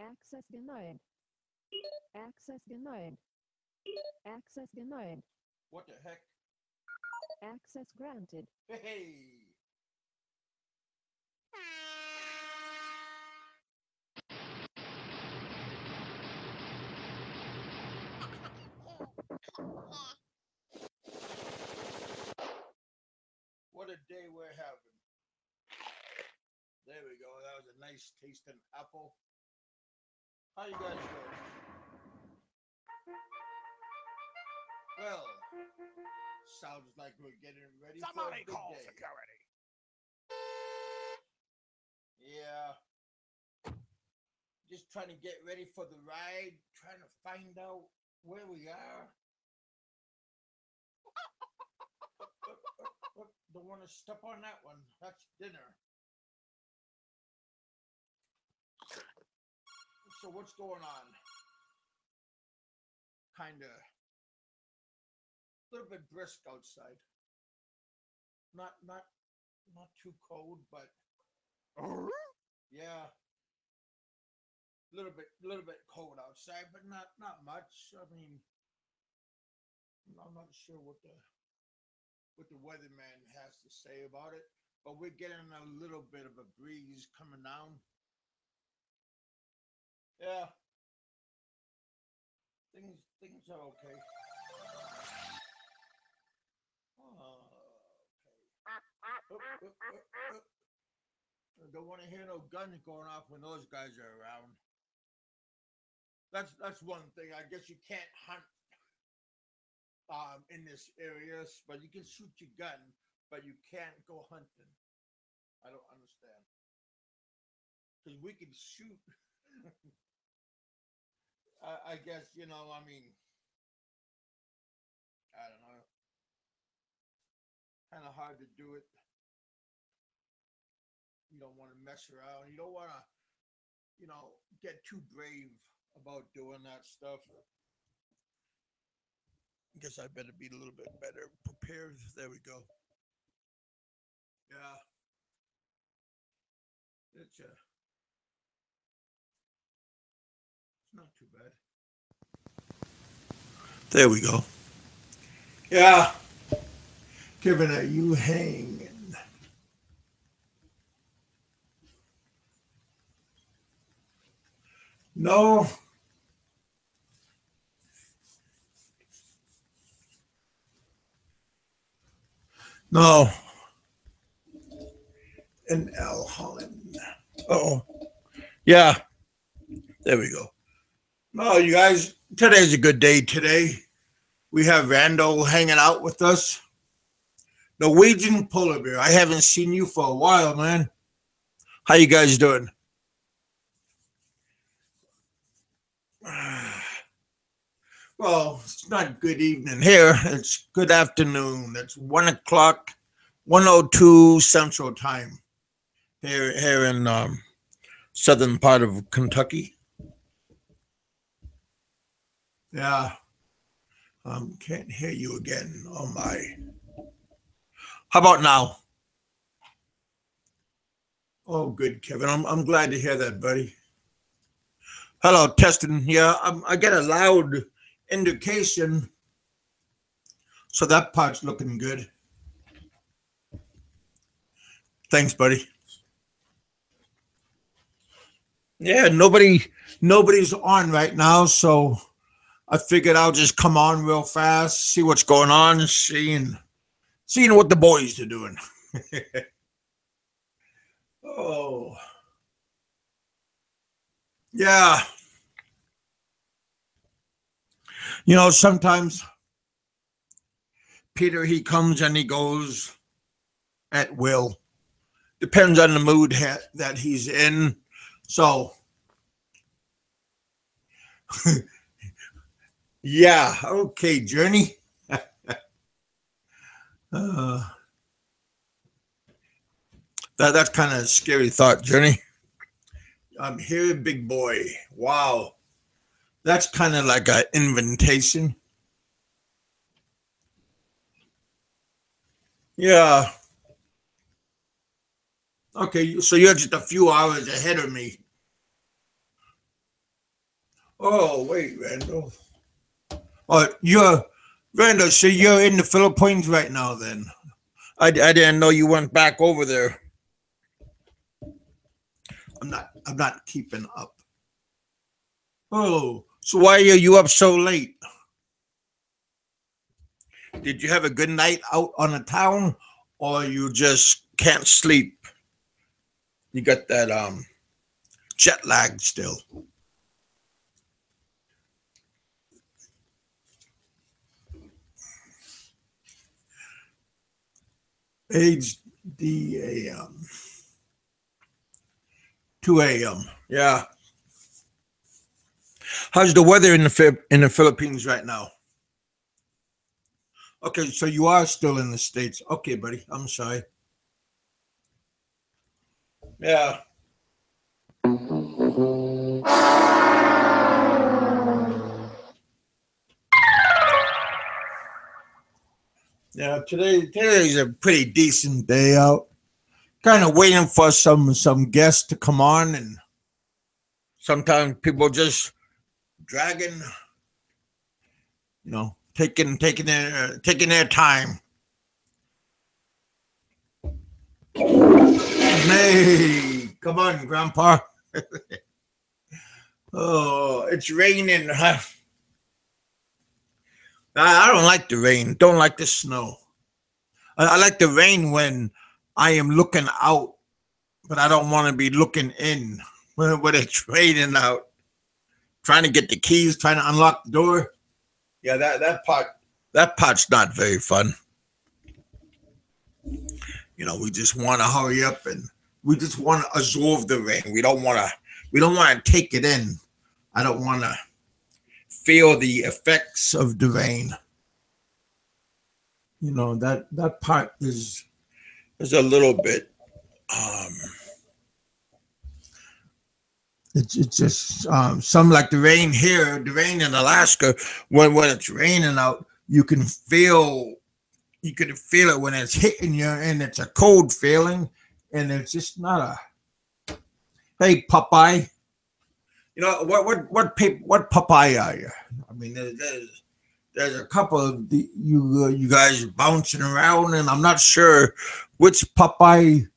Access denied. Access denied. Access denied. What the heck? Access granted. Hey! What a day we're having. There we go. That was a nice tasting apple. How you guys doing? Well, sounds like we're getting ready for a big Call day. security. Yeah. Just trying to get ready for the ride, trying to find out where we are. Don't want to step on that one. That's dinner. So what's going on? Kind of a little bit brisk outside. Not too cold, but yeah, a little bit cold outside, but not much. I mean, I'm not sure what the weatherman has to say about it, but we're getting a little bit of a breeze coming down. Yeah, things are okay. Okay. I don't want to hear no guns going off when those guys are around. That's one thing. I guess you can't hunt in this area, but you can shoot your gun, but you can't go hunting. I don't understand. Because we can shoot. I guess, I mean, I don't know. Kind of hard to do it. You don't want to mess around. You don't want to, get too brave about doing that stuff. I guess I better be a little bit better prepared. There we go. Yeah. It's not too bad. There we go. Yeah. Kevin, are you hanging? No. No. In L Holland. Oh. Yeah. There we go. No, you guys, today's a good day today. We have Randall hanging out with us. Norwegian polar bear. I haven't seen you for a while, man. How you guys doing? Well, it's not good evening here. It's good afternoon. It's 1 o'clock, 1:02 Central Time here in southern part of Kentucky. Yeah. Can't hear you again. Oh my. How about now? Oh, good, Kevin. I'm glad to hear that, buddy. Hello, testing. Yeah, I get a loud indication, so that part's looking good. Thanks, buddy. Yeah, nobody's on right now, so I figured I'll just come on real fast, see what's going on, seeing what the boys are doing. Oh, yeah. Sometimes Peter, he comes and he goes at will. Depends on the mood that he's in. So, yeah. Okay, Journey. That's kind of a scary thought, Journey. I'm here, big boy. Wow. That's kind of like an invitation. Yeah. Okay, so you're just a few hours ahead of me. Oh, wait, Randall. Oh, Randall, so you're in the Philippines right now then? I didn't know you went back over there. I'm not keeping up. Oh, so why are you up so late? Did you have a good night out on the town, or you just can't sleep? You got that jet lag still. HDAM. 2 a.m. Yeah. How's the weather in the Philippines right now? Okay, so you are still in the States. Okay, buddy. I'm sorry. Yeah. Yeah, today's a pretty decent day out. Kind of waiting for some guests to come on, and sometimes people just dragging, taking their time. Hey, come on, Grandpa. Oh, it's raining. Huh? I don't like the rain. Don't like the snow. I like the rain when I am looking out, but I don't want to be looking in when it's raining out. Trying to get the keys, trying to unlock the door. Yeah, that part's not very fun. We just want to hurry up, and we just want to absorb the rain. We don't want to take it in. I don't want to feel the effects of the rain. That part is a little bit it's just some like the rain here, the rain in Alaska. When it's raining out, you can feel it when it's hitting you, and it's a cold feeling, and it's just not a hey Popeye. What Popeye are you? I mean, there's a couple of you guys bouncing around, and I'm not sure which Popeye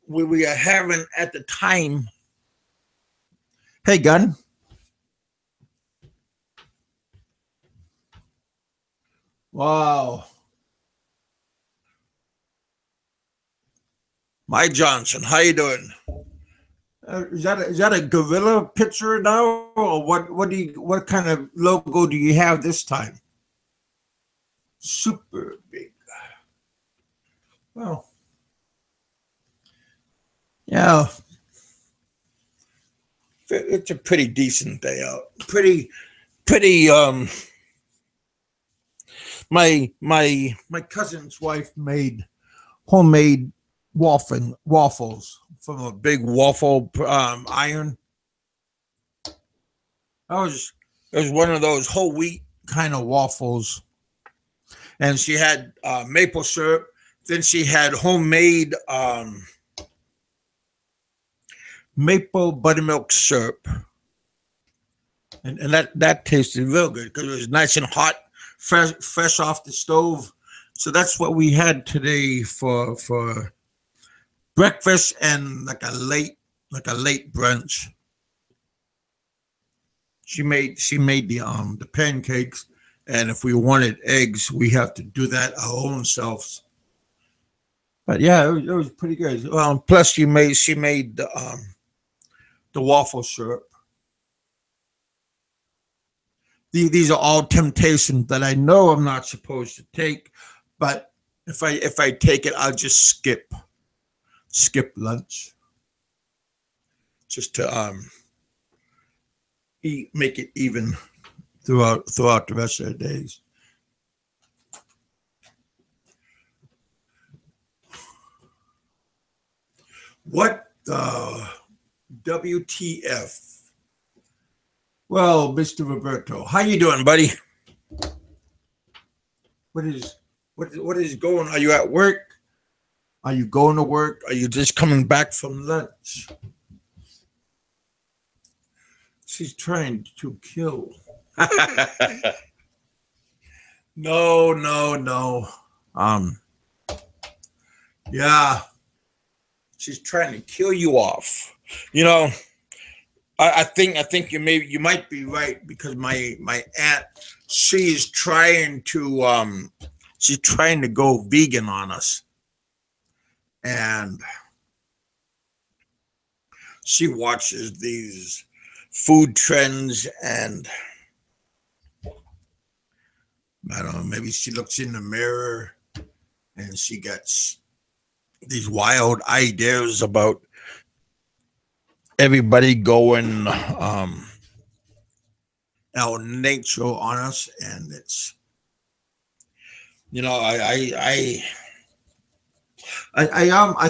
we are having at the time. Hey, Gun. Wow. Mike Johnson, how you doing? Is that a gorilla picture now, or what kind of logo do you have this time? Super big. Well, yeah, it's a pretty decent day out. Pretty. My cousin's wife made homemade waffles from a big waffle iron. It was one of those whole wheat kind of waffles, and she had maple syrup. Then she had homemade maple buttermilk syrup, and that tasted real good because it was nice and hot, fresh off the stove. So that's what we had today for breakfast and like a late brunch. She made the pancakes, and if we wanted eggs, we have to do that our own selves. But yeah, it was pretty good. Plus she made the waffle syrup. These are all temptations that I know I'm not supposed to take, but if I take it, I'll just skip lunch, just to make it even throughout the rest of the days. What the WTF? Well, Mr. Roberto, how you doing, buddy? What is going? Are you at work? Are you going to work? Are you just coming back from lunch? She's trying to kill. No, no, no. Yeah, she's trying to kill you off. You know, I think you might be right because my aunt, she's trying to go vegan on us, and she watches these food trends, and I don't know, maybe she looks in the mirror and she gets these wild ideas about everybody going out nature on us, and it's, you know, I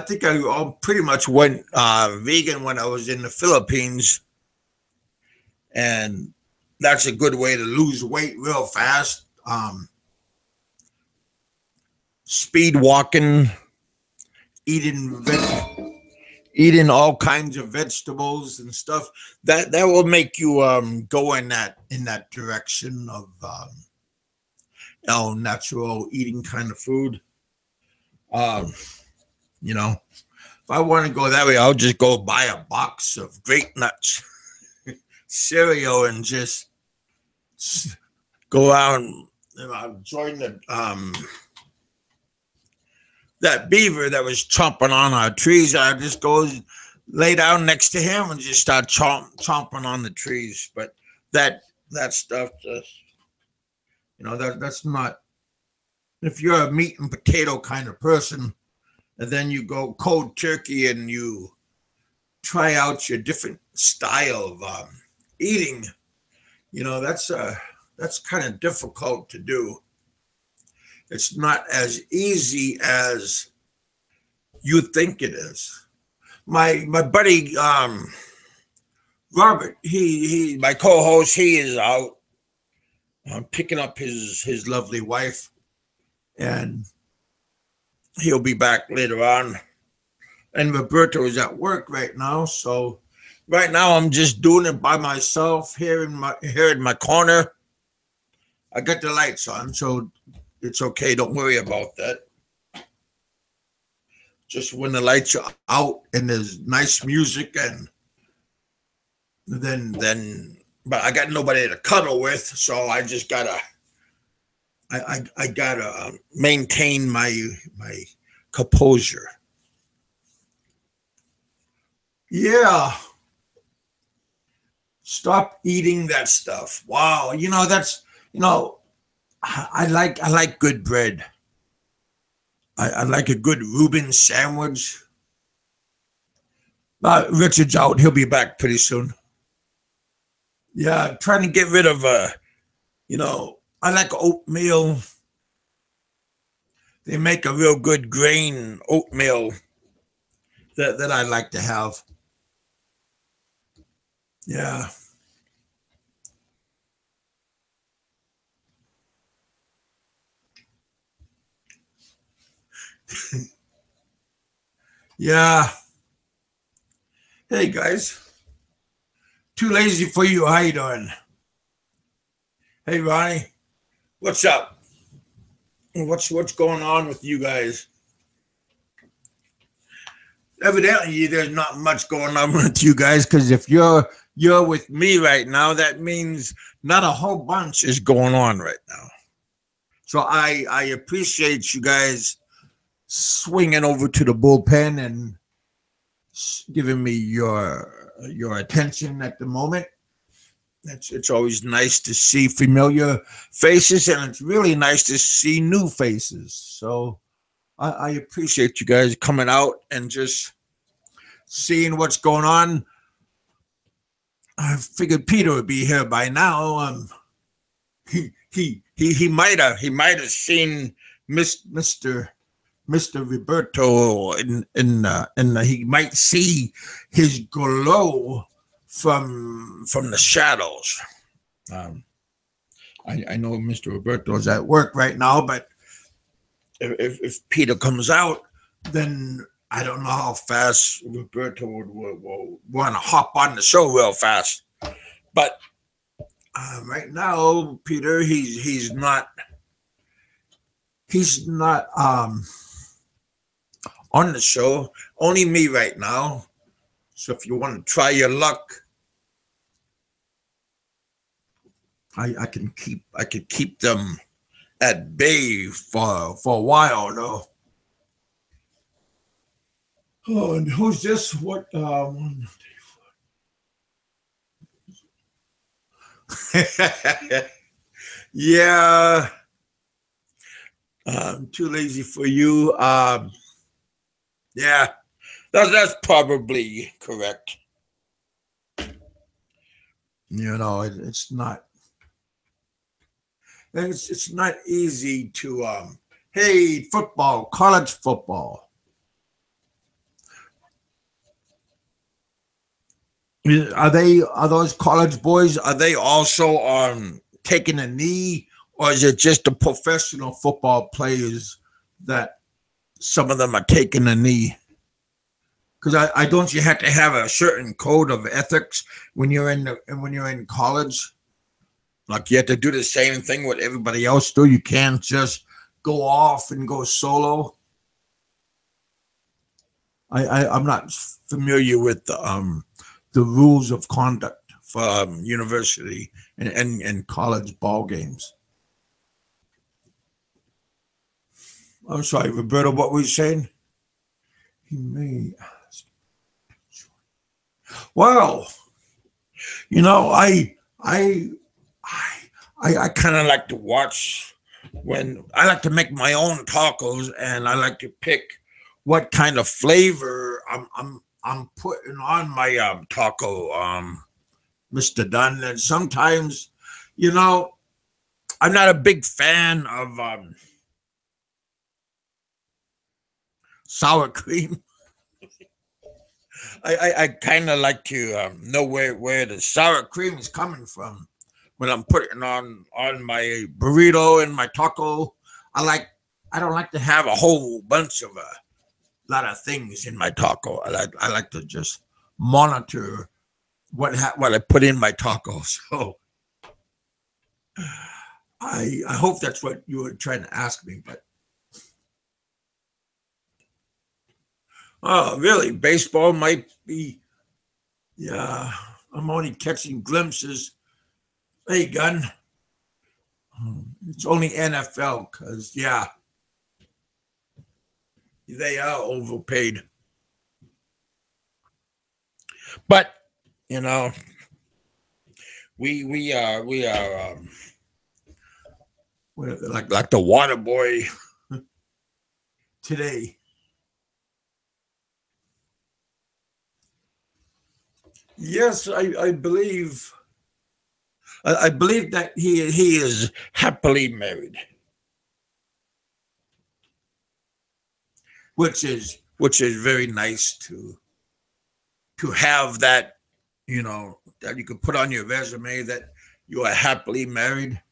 think I pretty much went vegan when I was in the Philippines, and that's a good way to lose weight real fast. Speed walking, eating eating all kinds of vegetables and stuff that will make you go in that direction of natural eating kind of food. Um, you know, if I want to go that way, I'll just go buy a box of Great Nuts cereal and just go out and join the that beaver that was chomping on our trees. I just go lay down next to him and just start chomping on the trees. But that stuff just, you know, that's not, if you're a meat and potato kind of person, and then you go cold turkey and you try out your different style of eating, you know, that's kind of difficult to do. It's not as easy as you think it is. My buddy Robert, he my co-host, he is out picking up his lovely wife, and he'll be back later on. And Roberto is at work right now, so right now I'm just doing it by myself here in my corner. I got the lights on, so it's okay. Don't worry about that. Just when the lights are out and there's nice music, and then but I got nobody to cuddle with, so I just gotta I gotta maintain my composure. Yeah. Stop eating that stuff. Wow. You know, that's, you know, I like good bread. I like a good Reuben sandwich. Richard's out. He'll be back pretty soon. Yeah, trying to get rid of you know, I like oatmeal. They make a real good grain oatmeal that I like to have. Yeah. Yeah. Hey guys. Too lazy for you. How you doing? Hey Ronnie. What's up? What's going on with you guys? Evidently there's not much going on with you guys, because if you're with me right now, that means not a whole bunch is going on right now. So I appreciate you guys swinging over to the bullpen and giving me your attention at the moment. It's always nice to see familiar faces, and it's really nice to see new faces. So I appreciate you guys coming out and just seeing what's going on. I figured Peter would be here by now. He might have seen Mr. Roberto, and he might see his glow from the shadows. I know Mr. Roberto is at work right now, but if Peter comes out, then I don't know how fast Roberto will want to hop on the show real fast. But right now, Peter, he's not on the show. Only me right now. So if you want to try your luck, I can keep them at bay for a while though. Oh, and who's this? What? Yeah, too lazy for you. Yeah, that's probably correct. It's not easy to hey, football, college football. Are those college boys? Are they also taking a knee, or is it just the professional football players that some of them are taking a knee? Because I don't you have to have a certain code of ethics when you're in college? Like you have to do the same thing what everybody else do. You can't just go off and go solo. I'm not familiar with the rules of conduct for university and college ball games. I'm sorry, Roberto. What were you saying? He may. Well, I kind of like to watch when I like to make my own tacos, and I like to pick what kind of flavor I'm putting on my taco, Mr. Dunn. And sometimes, you know, I'm not a big fan of sour cream. I kind of like to know where the sour cream is coming from when I'm putting on my burrito and my taco. I don't like to have a whole bunch of a lot of things in my taco. I like to just monitor what I put in my taco. So I hope that's what you were trying to ask me. But oh, really, baseball might be. Yeah, I'm only catching glimpses. Hey, Gun. It's only NFL because, yeah, they are overpaid. But, you know, we are like the water boy today. Yes, I believe. I believe that he is happily married, which is very nice to have that, that you could put on your resume that you are happily married.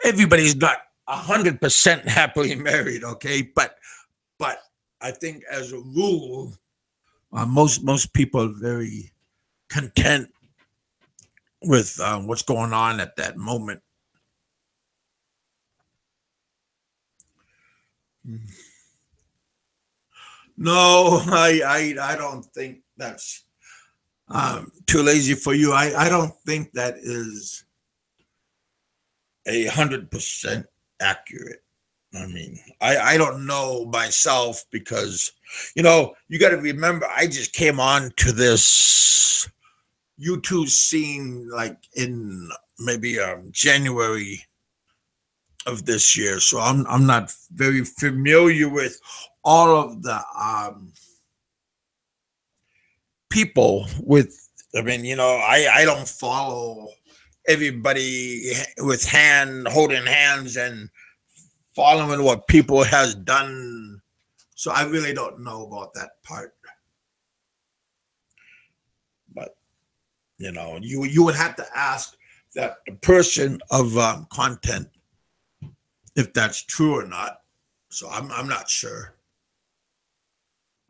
Everybody's not 100% happily married, okay, but I think as a rule, most people are very content with what's going on at that moment. No, I don't think that's too lazy for you. I don't think that is 100% accurate. I mean, I don't know myself because, you got to remember, I just came on to this YouTube scene like in maybe January of this year, so I'm not very familiar with all of the people with. I mean, I don't follow everybody with holding hands and following what people has done. So I really don't know about that part. But you would have to ask that the person of content if that's true or not. So I'm not sure.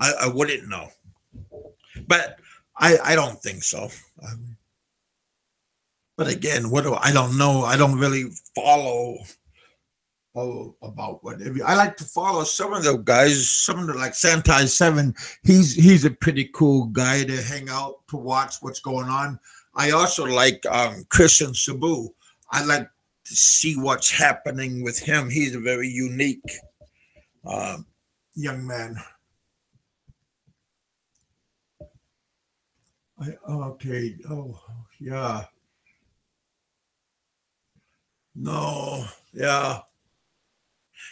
I wouldn't know, but I don't think so. But again, what do I don't know. I don't really follow about whatever. I like to follow some of the guys, some of the like Santai Seven. He's a pretty cool guy to hang out to watch what's going on. I also like Christian Sabu. I like to see what's happening with him. He's a very unique uh, young man. Okay. Oh, yeah. No. Yeah.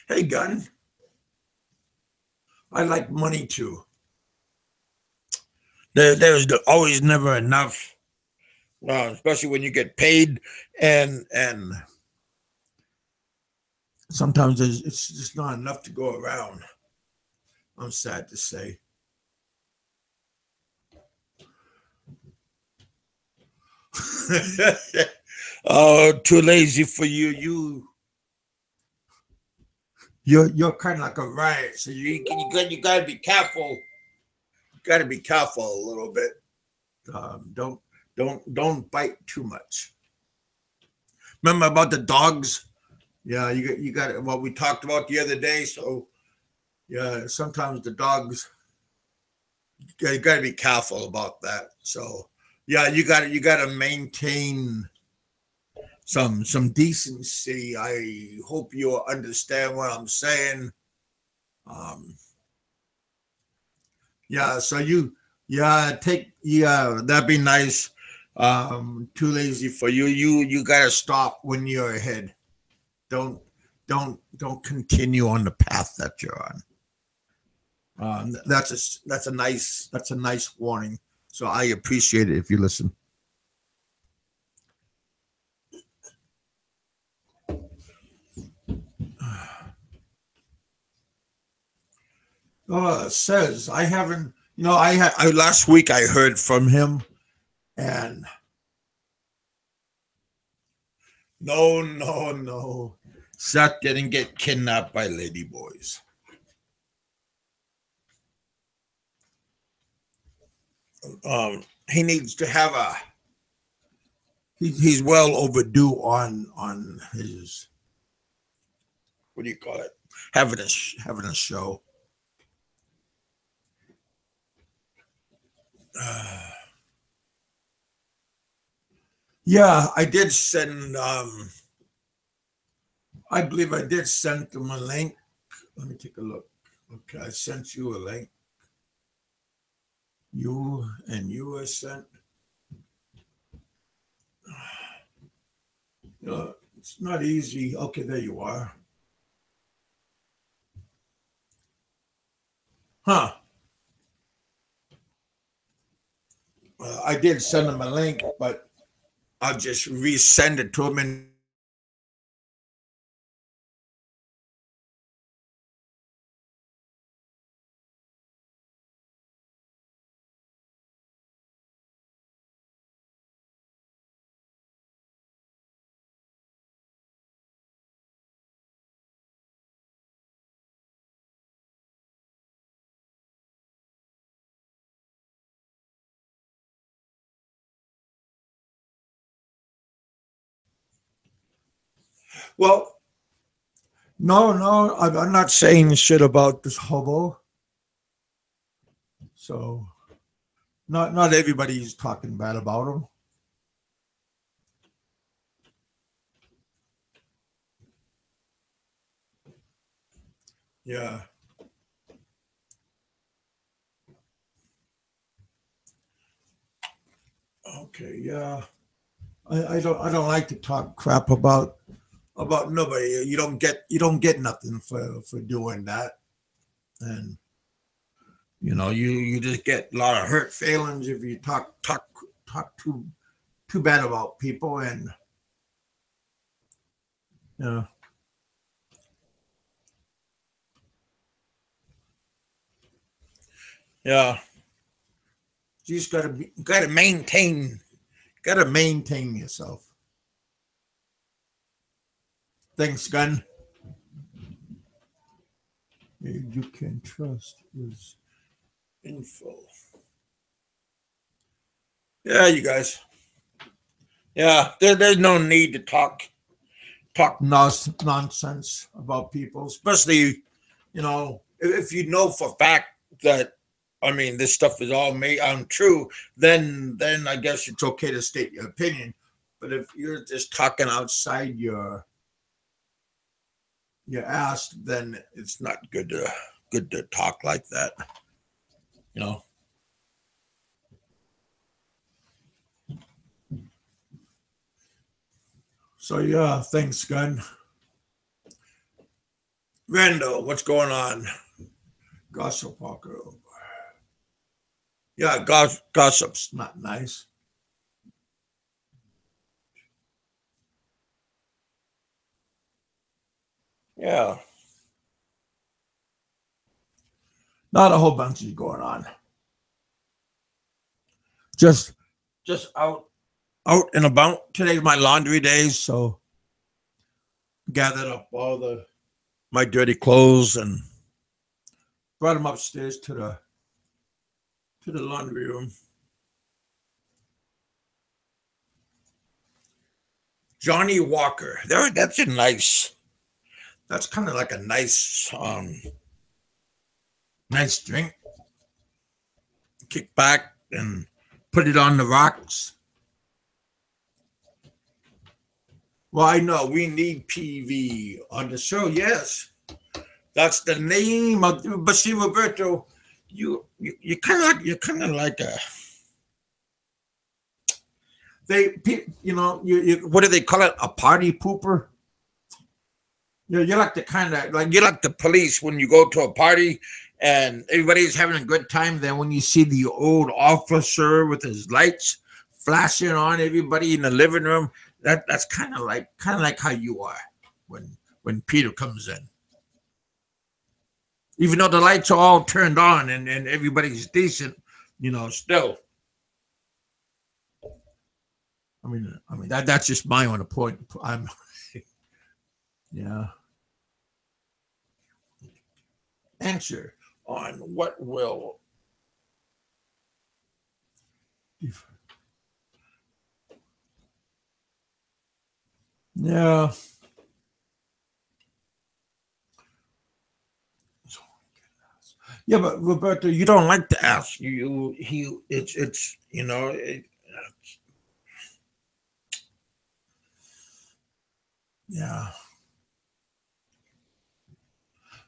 Hey, Gun. I like money too. There's always never enough, especially when you get paid, and sometimes it's just not enough to go around. I'm sad to say. Oh, too lazy for you. You're kind of like a riot, so you got to be careful. You got to be careful a little bit. Don't bite too much. Remember about the dogs? Yeah, you got what we talked about the other day. So yeah, sometimes the dogs, you got to be careful about that. So yeah, you got to maintain some decency. I hope you understand what I'm saying. Um, yeah, so that'd be nice. Too lazy for you. You gotta stop when you're ahead. Don't don't continue on the path that you're on. That's a nice warning. So I appreciate it if you listen. Says I haven't. I last week I heard from him, and no, no, no. Seth didn't get kidnapped by ladyboys. He needs to have a. He's well overdue on his, what do you call it? Having a show. Yeah, I did send. I believe I did send them a link. Let me take a look. Okay, I sent you a link. You were sent. It's not easy. Okay, there you are. Huh. I did send him a link, but I'll just resend it to him. And well, no, no, I'm not saying shit about this hobo. So not everybody's talking bad about him. Yeah. Okay. Yeah. I don't like to talk crap about nobody. You don't get nothing for doing that, and you just get a lot of hurt feelings if you talk too bad about people, and yeah, yeah. You just gotta maintain yourself. Thanks, Gun. You can trust his info. Yeah, you guys. Yeah, there's no need to talk nonsense about people, especially if you know for a fact that I mean this stuff is all made untrue, then I guess it's okay to state your opinion. But if you're just talking outside your ass, then it's not good to talk like that. You know. So yeah, thanks, Gun. Randall, what's going on? Gossip Walker. Yeah, gossip's not nice. Yeah, not a whole bunch is going on. Just just out and about. Today's my laundry day, so gathered up all the my dirty clothes and brought them upstairs to the laundry room. Johnny Walker. There, that's a nice. That's kind of like a nice drink. Kick back and put it on the rocks. Well, I know we need PV on the show. Yes, that's the name of. But see, Roberto, you're kind of like a you what do they call it? A party pooper. You're like the kind of like you're like the police when you go to a party and everybody's having a good time. Then when you see the old officer with his lights flashing on everybody in the living room, that's kind of like how you are when Peter comes in. Even though the lights are all turned on and everybody's decent, still. I mean that's just my own point. I'm yeah. Answer on what will yeah. Yeah, but Roberto, you don't like to ask. It's yeah.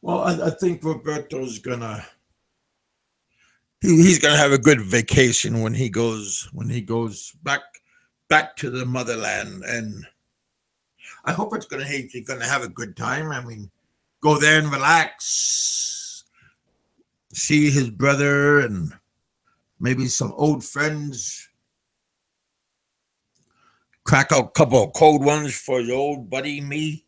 Well, I think Roberto's he's gonna have a good vacation when he goes back to the motherland, and I hope he's gonna have a good time. I mean, go there and relax, see his brother and maybe some old friends, crack out a couple of cold ones for your old buddy me.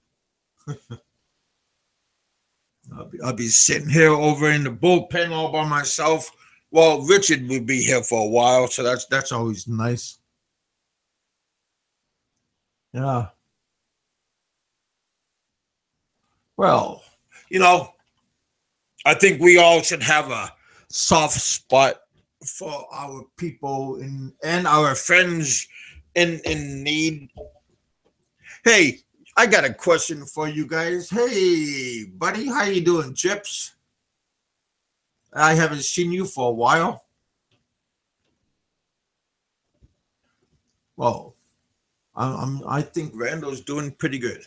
I'll be sitting here over in the bullpen all by myself. Well, Richard will be here for a while, so that's always nice. Yeah. Well, you know, I think we all should have a soft spot for our people and our friends in need. Hey, I got a question for you guys. Hey, buddy, how you doing, Chips? I haven't seen you for a while. Well, I think Randall's doing pretty good.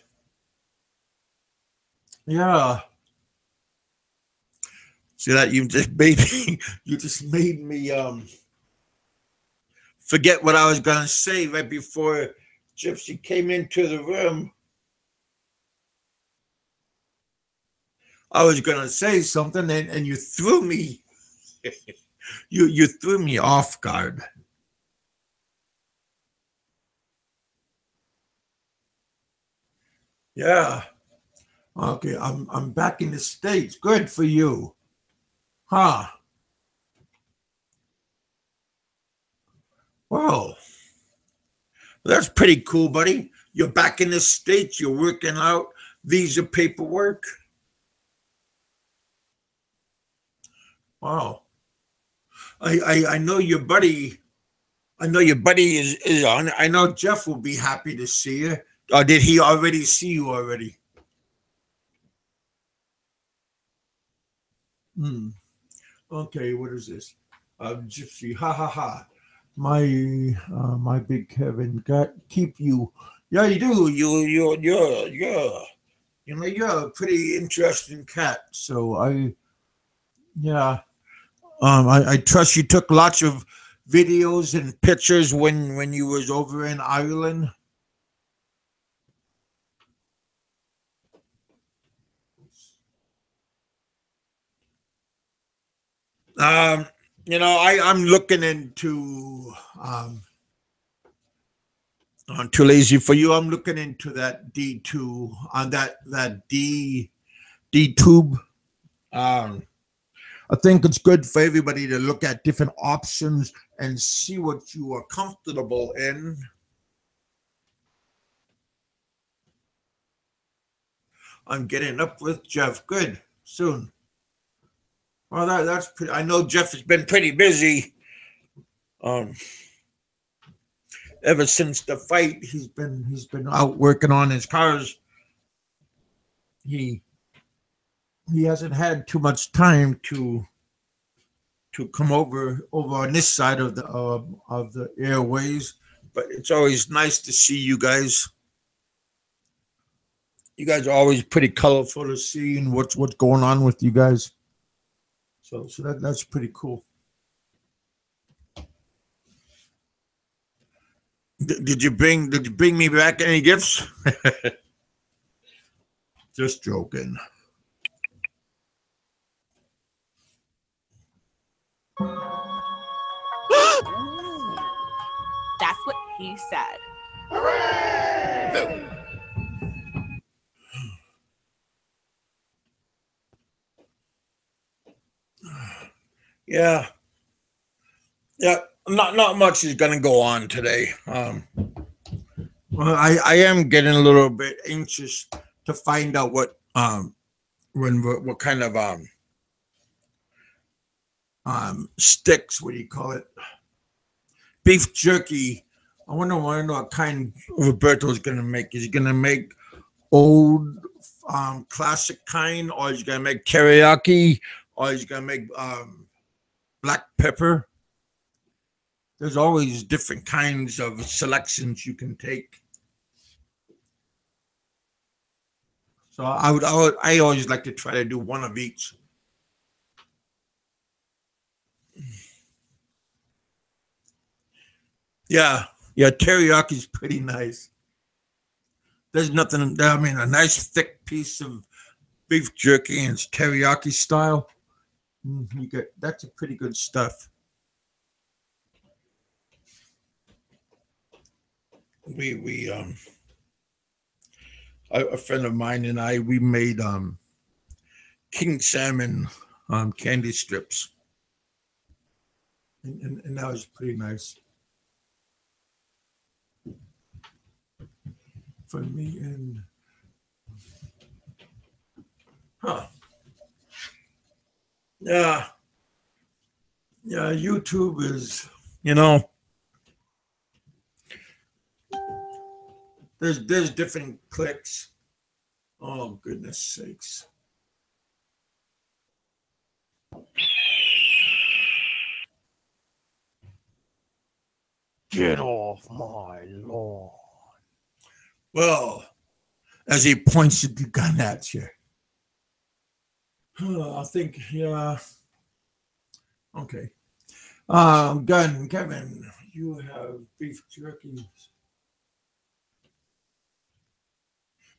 Yeah. See that you just made me you just made me forget what I was gonna say right before Gypsy came into the room. I was gonna say something and you threw me you threw me off guard. Yeah. Okay, I'm back in the States. Good for you. Huh. Well, that's pretty cool, buddy. You're back in the States, you're working out visa paperwork. Wow. I know your buddy. I know your buddy is on. I know Jeff will be happy to see you. Or did he already see you already? Hmm. Okay, what is this? Gypsy, ha ha ha. My big Kevin got keep you. Yeah, you do. You're a pretty interesting cat. So yeah. I trust you took lots of videos and pictures when you was over in Ireland. Um, I'm looking into on Too Lazy for You. I'm looking into that D2 on that D tube. Um, I think it's good for everybody to look at different options and see what you are comfortable in. I'm getting up with Jeff. Good soon. Well, that's pretty. I know Jeff has been pretty busy. Um, ever since the fight, he's been out working on his cars. He he hasn't had too much time to come over on this side of the airways. But it's always nice to see you guys. You guys are always pretty colorful to see and what's going on with you guys. So that's pretty cool. Did you bring me back any gifts? Just joking. That's what he said. Yeah, yeah. Not much is gonna go on today. Well, I am getting a little bit anxious to find out what kind of sticks. What do you call it? Beef jerky. I wonder what kind Roberto's gonna make. Is he gonna make old classic kind, or is he gonna make teriyaki, or is he gonna make black pepper? There's always different kinds of selections you can take. So I always like to try to do one of each. Yeah, yeah, teriyaki is pretty nice. There's nothing. I mean, a nice thick piece of beef jerky and it's teriyaki style. You get that's a pretty good stuff. We a friend of mine and I we made king salmon candy strips, and that was pretty nice for me. And huh, yeah, yeah. YouTube is you know there's different clicks. Oh goodness sakes! Get off my lawn. Well, as he points the gun at you. I think yeah. Okay. Gun Kevin, you have beef jerky.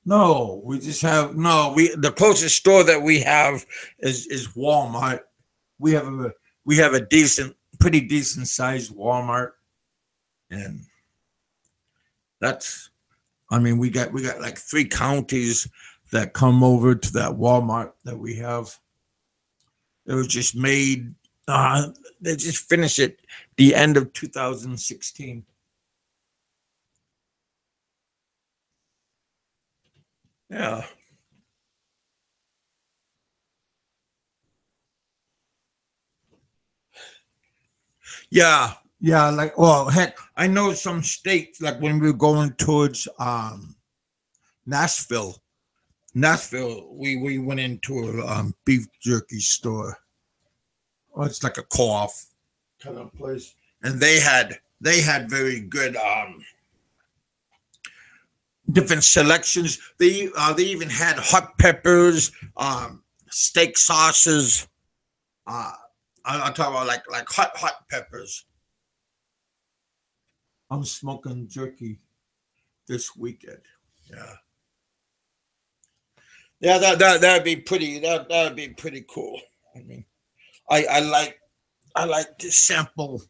No, we just have no. We the closest store that we have is Walmart. We have a pretty decent sized Walmart, and that's. I mean, we got like 3 counties that come over to that Walmart that we have. It was just made. They just finished it the end of 2016. Yeah, yeah, Yeah, like well, heck, I know some states like when we were going towards Nashville. Nashville, we went into a beef jerky store. Oh, it's like a co-op kind of place, and they had very good different selections. They even had hot peppers, steak sauces. I'm talking about like hot peppers. I'm smoking jerky this weekend. Yeah. Yeah, that'd be pretty. That'd be pretty cool. I mean, I like to sample.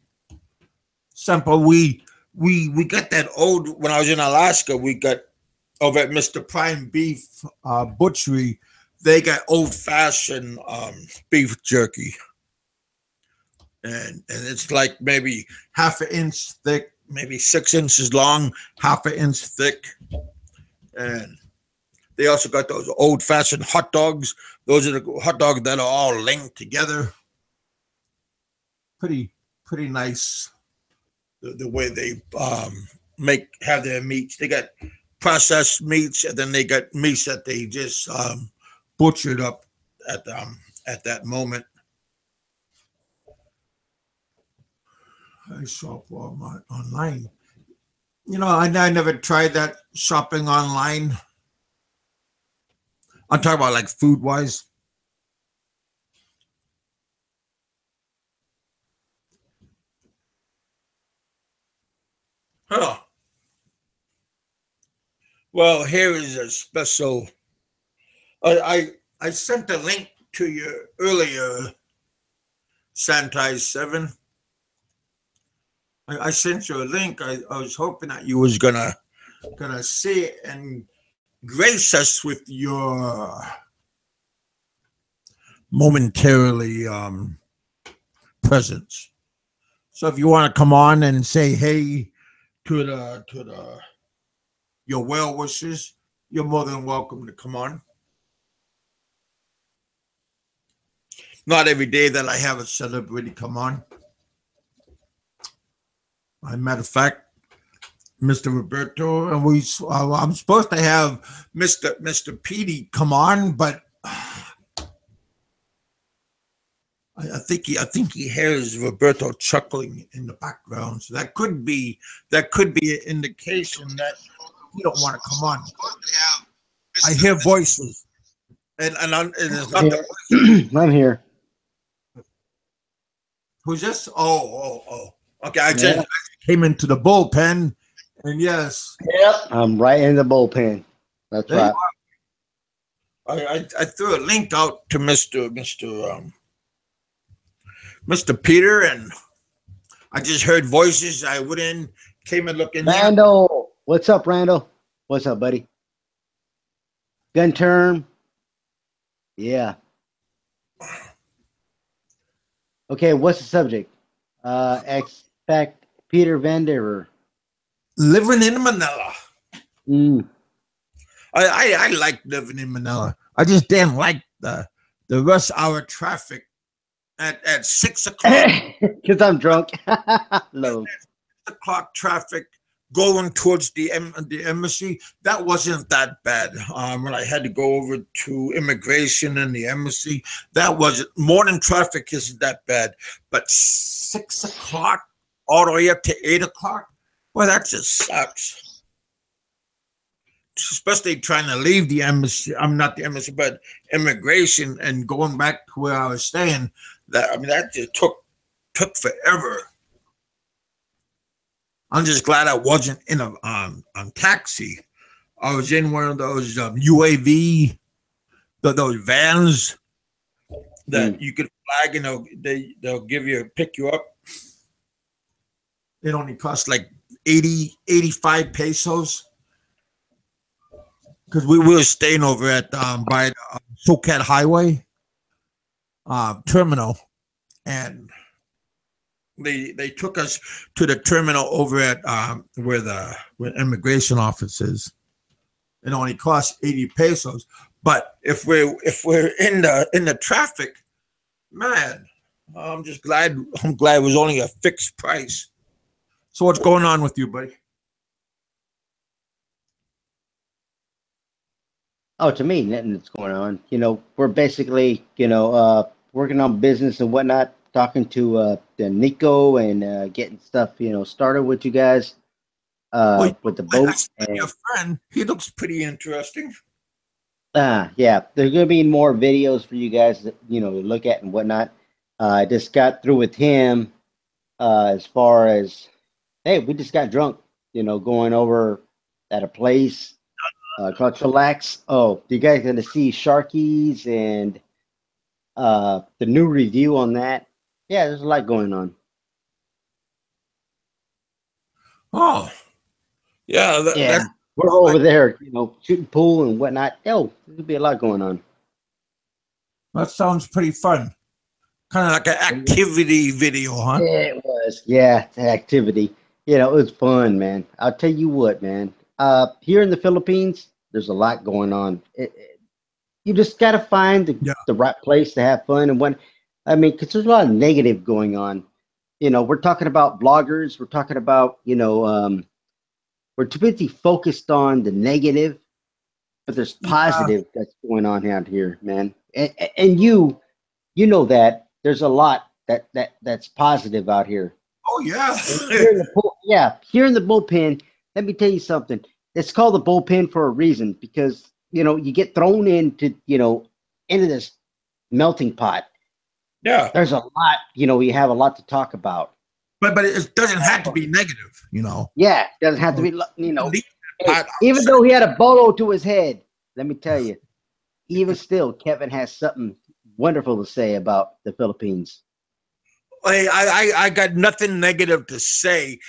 We got that old when I was in Alaska. We got over at Mr. Prime Beef Butchery. They got old fashioned beef jerky, and it's like maybe half an inch thick, maybe 6 inches long, half an inch thick, and they also got those old fashioned hot dogs. Those are the hot dogs that are all linked together. Pretty nice. The way they have their meats. They got processed meats, and then they got meats that they just butchered up at that moment. I shop Walmart online. You know, I never tried that shopping online. I'm talking about like food wise. Huh. Well, here is a special. I sent a link to you earlier, Santai 7. I sent you a link. I was hoping that you was gonna see it and grace us with your momentarily presence. So if you want to come on and say hey to the your well wishes, you're more than welcome to come on. Not every day that I have a celebrity come on. As a matter of fact, Mr. Roberto, and I'm supposed to have Mr. Petey come on, but I think he hears Roberto chuckling in the background, so that could be an indication that he don't want to come on. I hear voices, and it's not the I'm here. Who's this? Oh. Okay, I just came into the bullpen, and yes. Yep. I'm right in the bullpen. That's right. I threw a link out to Mr. Peter, and I just heard voices. I went in, came and looked in there. Randall. What's up, Randall? What's up, buddy? Gun term. Yeah. Okay, what's the subject? Expect Peter Vandever. Living in Manila. Mm. I like living in Manila. I just didn't like the rush hour traffic at 6 o'clock. Because I'm drunk. Low. 6 o'clock traffic going towards the embassy. That wasn't that bad. When I had to go over to immigration and the embassy, that wasn't. Morning traffic isn't that bad, but 6 o'clock all the way up to 8 o'clock, well, that just sucks. Especially trying to leave the embassy. I'm not the embassy, but immigration and going back to where I was staying. That just took forever. I'm just glad I wasn't in a taxi. I was in one of those UAV, those vans that you could flag, and they'll pick you up. It only costs like 85 pesos. Because we were staying over at by the Socat Highway terminal, and they took us to the terminal over at where immigration office is. It only costs 80 pesos. But if we're in the traffic, man, I'm glad it was only a fixed price. So what's going on with you, buddy? Oh, to me, nothing's going on. We're basically, working on business and whatnot, talking to the Nico and getting stuff, started with you guys Well, with the I boat. see your friend. He looks pretty interesting. Yeah, there's gonna be more videos for you guys to look at and whatnot. I just got through with him as far as, hey, we just got drunk, going over at a place called Chillax. Oh, you guys gonna see Sharkies and the new review on that? Yeah, there's a lot going on. Oh, yeah. Yeah, That's we're over there, shooting pool and whatnot. Oh, there's gonna be a lot going on. that sounds pretty fun. Kind of like an activity video, huh? It was, yeah, the activity. It was fun, man. I'll tell you what, man. Here in the Philippines, there's a lot going on. You just got to find the right place to have fun and when. I mean, because there's a lot of negative going on. We're talking about bloggers. We're talking about, we're too busy focused on the negative, but there's positive that's going on out here, man. And you know that there's a lot that's positive out here. Oh, yeah. Here in the bullpen, let me tell you something. It's called the bullpen for a reason because you get thrown into this melting pot. Yeah. There's a lot, you have a lot to talk about. But it doesn't have to be negative, Yeah, it doesn't have to be, Hey, even though he had a bolo to his head, let me tell you, even still, Kevin has something wonderful to say about the Philippines. I got nothing negative to say,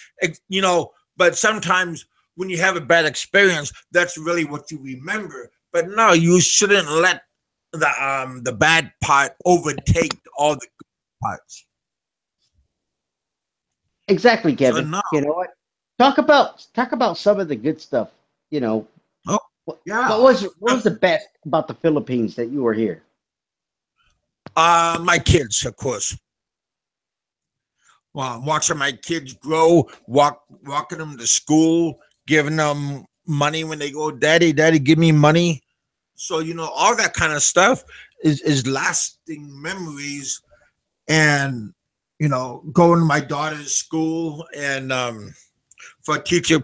but sometimes when you have a bad experience, that's really what you remember. But no, you shouldn't let the bad part overtake all the good parts. Exactly, Kevin. So, no. You know what? Talk about some of the good stuff. Oh, yeah. What was the best about the Philippines that you were here? My kids, of course. Well, watching my kids grow, walking them to school, giving them money when they go, Daddy, give me money. So, all that kind of stuff is lasting memories. And, going to my daughter's school and for teacher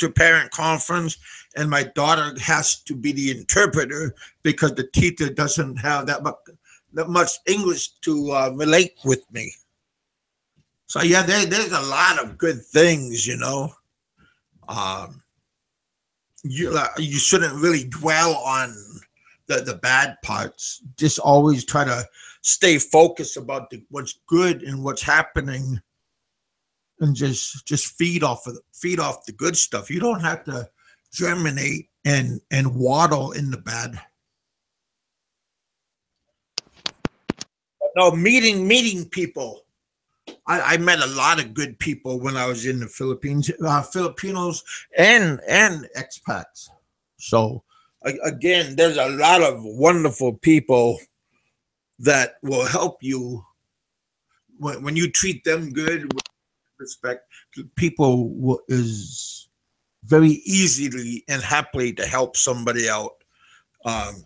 parent conference, and my daughter has to be the interpreter because the teacher doesn't have that much English to relate with me. So yeah, there's a lot of good things, you shouldn't really dwell on the bad parts. Just always try to stay focused about what's good and what's happening, and just feed off the good stuff. You don't have to germinate and waddle in the bad. No, meeting people. I met a lot of good people when I was in the Philippines, Filipinos and expats. So again, there's a lot of wonderful people that will help you when you treat them good with respect. People is very easily and happily to help somebody out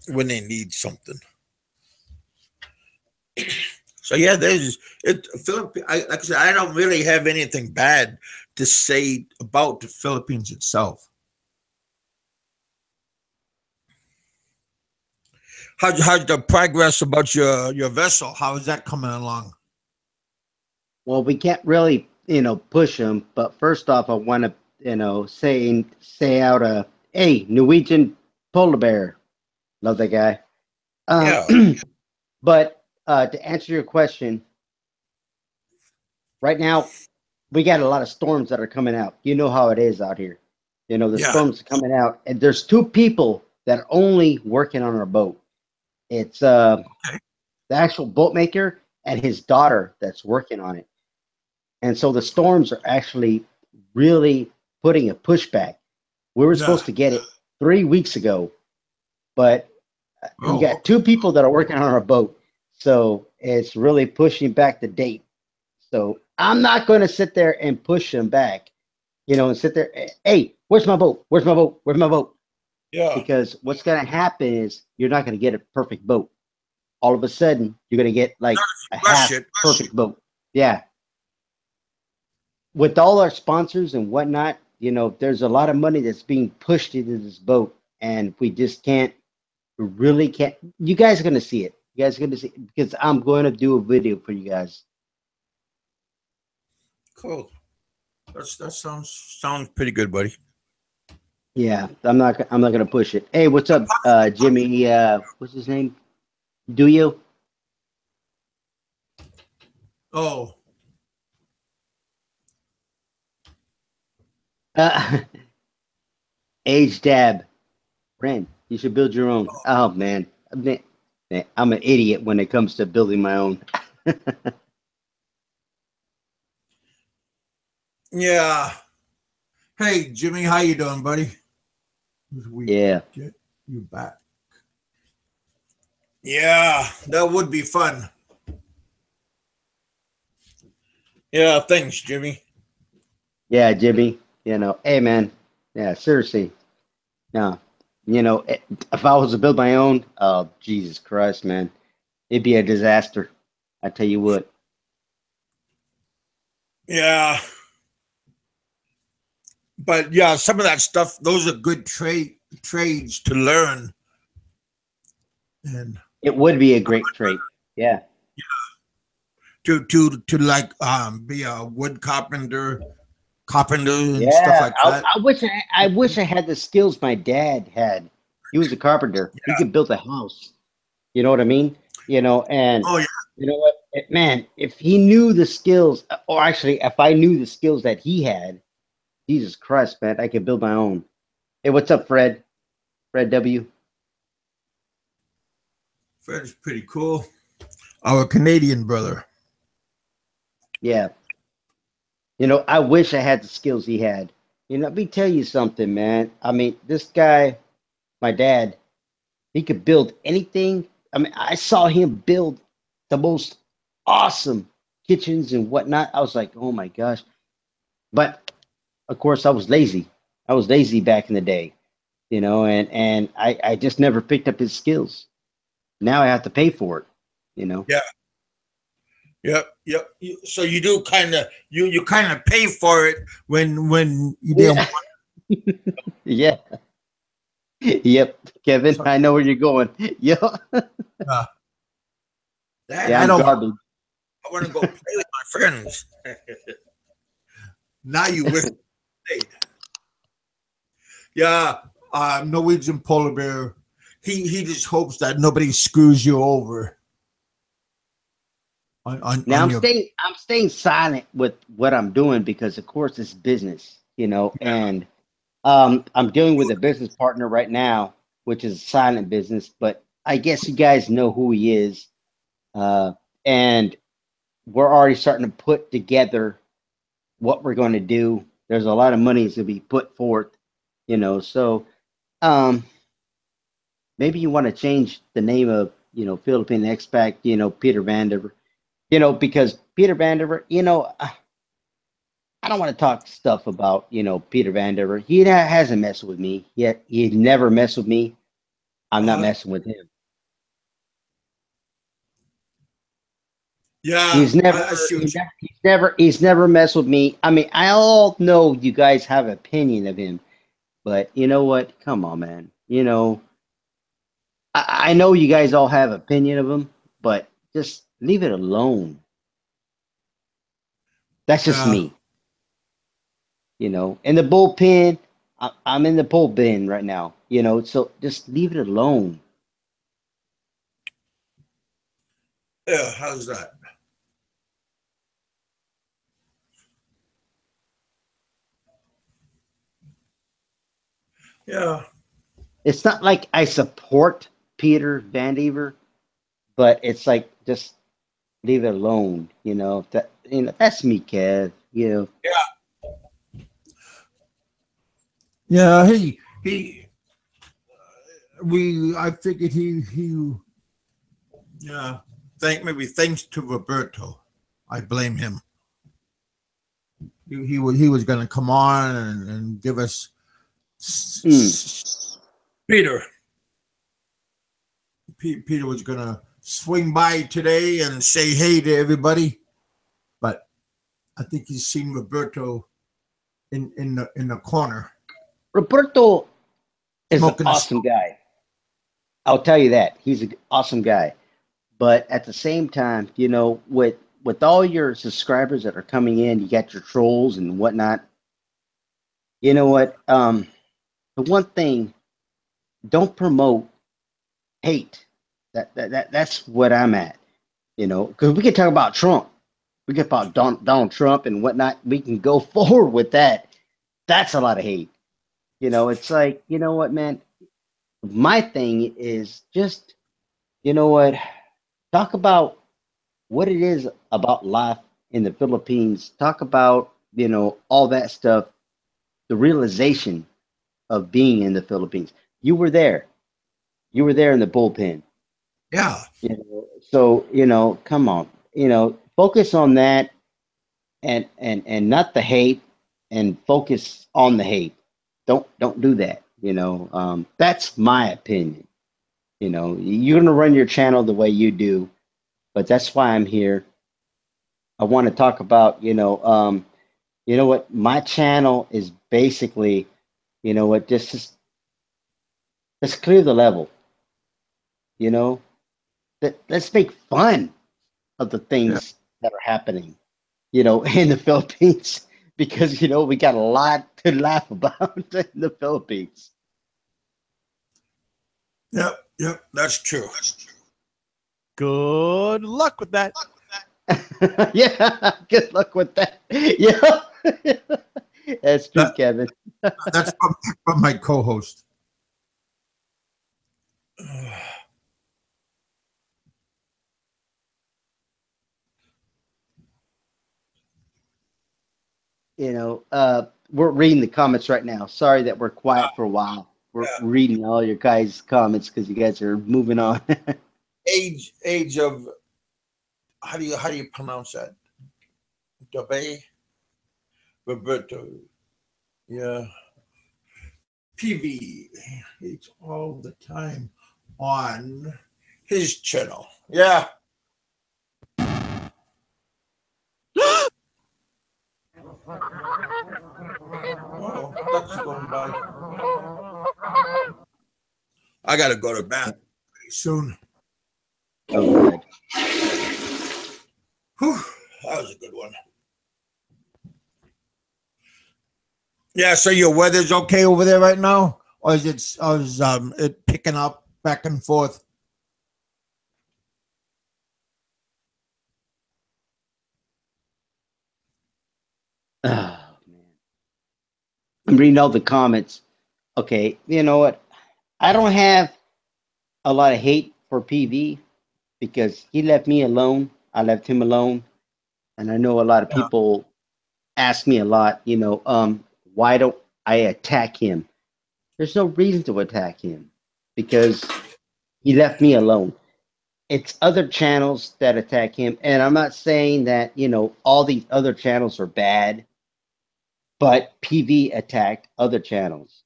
when they need something. So yeah, there's it. Like I said, I don't really have anything bad to say about the Philippines itself. How's the progress about your vessel? How is that coming along? Well, we can't really, push them. But first off, I want to, say out a, hey, Norwegian polar bear. Love that guy. Yeah. But to answer your question, right now, we got a lot of storms that are coming out. You know how it is out here. The storms are coming out. And there's two people that are only working on our boat. It's the actual boat maker and his daughter that's working on it. And so the storms are actually really putting a pushback. We were supposed to get it 3 weeks ago, but you got two people that are working on our boat. So it's really pushing back the date. So I'm not going to sit there and push them back, and sit there. Hey, where's my boat? Where's my boat? Where's my boat? Yeah. Because what's going to happen is you're not going to get a perfect boat. All of a sudden, you're going to get like a Rush half it. perfect boat. Yeah. With all our sponsors and whatnot, there's a lot of money that's being pushed into this boat, and we just can't, really can't. You guys are going to see it. You guys are going to see it because I'm going to do a video for you guys. Cool. That sounds pretty good, buddy. Yeah, I'm not gonna push it. Hey, what's up, Jimmy? What's his name? Do you? Oh, Uh, Age Dab, friend. You should build your own. Oh man, I'm an idiot when it comes to building my own. yeah. Hey, Jimmy, how you doing, buddy? We Yeah, get you back. Yeah, that would be fun. Yeah, thanks, Jimmy. yeah, Jimmy. Hey man. Yeah, seriously. No, if I was to build my own, oh Jesus Christ, man, it'd be a disaster. I tell you what. Yeah, but yeah, some of that stuff, those are good trades to learn, and It would be a great trait. Yeah. to like be a wood carpenter and stuff Yeah, like that. I wish I had the skills my dad had. He was a carpenter. He Yeah. could build a house. You know what I mean? And Oh yeah. you know what, man? If he knew the skills, or actually, if I knew the skills that he had, Jesus Christ, man, I could build my own. Hey, what's up, Fred? Fred W. Fred's pretty cool. Our Canadian brother. Yeah, I wish I had the skills he had. Let me tell you something, man. I mean, this guy, my dad, he could build anything. I mean, I saw him build the most awesome kitchens and whatnot. I was like, oh my gosh. But of course, I was lazy. I was lazy back in the day, and I just never picked up his skills. Now I have to pay for it. Yeah. Yep. So you do kind of you kind of pay for it when you didn't. Yeah. Yeah. Yep. Kevin, I know where you're going. Yep. Uh, Dad, Yeah, I I'm don't. garbage. I want to go play with my friends. Now you wish. You played. Yeah, Norwegian polar bear. He just hopes that nobody screws you over Now on your. I'm staying silent with what I'm doing because of course it's business, and I'm dealing with a business partner right now, which is a silent business, but I guess you guys know who he is. And we're already starting to put together what we're going to do. There's a lot of money to be put forth, so um, maybe you want to change the name of, Philippine Expat, Peter Vandiver, because Peter Vandiver, I don't want to talk stuff about, Peter Vandiver. He hasn't messed with me yet. He never messed with me. I'm not Uh, messing with him. yeah, He's never, I see what you. he's never messed with me. I mean, I all know you guys have an opinion of him, but you know what? Come on, man. I know you guys all have opinion of him, but just leave it alone. That's just Yeah, me. In the bullpen, I'm in the bullpen right now. So just leave it alone. yeah. How's that? Yeah, It's not like I support Peter Vandiver, but it's like just leave it alone. That's me, Kev. yeah. He. I figured he. Yeah. Maybe thanks to Roberto, I blame him. he was going to come on and give us Peter. Peter was going to swing by today and say hey to everybody, but I think he's seen Roberto in the corner. Roberto is an Smoking a awesome guy. I'll tell you that. He's an awesome guy. But at the same time, you know, with all your subscribers that are coming in, you got your trolls and whatnot. You know what? The one thing, don't promote hate. That's what I'm at. You know, because we can talk about Trump. We can talk about Donald Trump and whatnot. We can go forward with that. That's a lot of hate. You know, it's like, you know what, man? My thing is just, you know what? Talk about what it is about life in the Philippines. Talk about, you know, all that stuff, the realization of being in the Philippines. You were there. You were there in the bullpen. Yeah. You know, so, you know, come on. You know, focus on that and not the hate, and focus on the hate. Don't do that. You know, that's my opinion. You know, you're gonna run your channel the way you do, but that's why I'm here. I want to talk about, you know what, my channel is basically, you know what, just let's clear the level. You know, let's make fun of the Yeah. things that are happening, you know, in the Philippines, because you know we got a lot to laugh about in the Philippines. Yep, that's true. Good luck with that. Yeah, good luck with that. Yeah, that's true, That- Kevin. That's from my co-host. You know, we're reading the comments right now. Sorry that we're quiet for a while. We're Yeah. reading all your guys' comments because you guys are moving on. Age of how do you pronounce that? Dabe Roberto. Yeah. PV. It's all the time on his channel. Yeah. Oh, ducks going by. I gotta go to bed pretty soon. Oh, good. Whew, that was a good one. Yeah, so your weather's okay over there right now? Or is it picking up back and forth? Oh, man. I'm reading all the comments. Okay, you know what? I don't have a lot of hate for PV because he left me alone. I left him alone. And I know a lot of Yeah. people ask me a lot, why don't I attack him? There's no reason to attack him because he left me alone. It's other channels that attack him. And I'm not saying that, all these other channels are bad, but PV attacked other channels.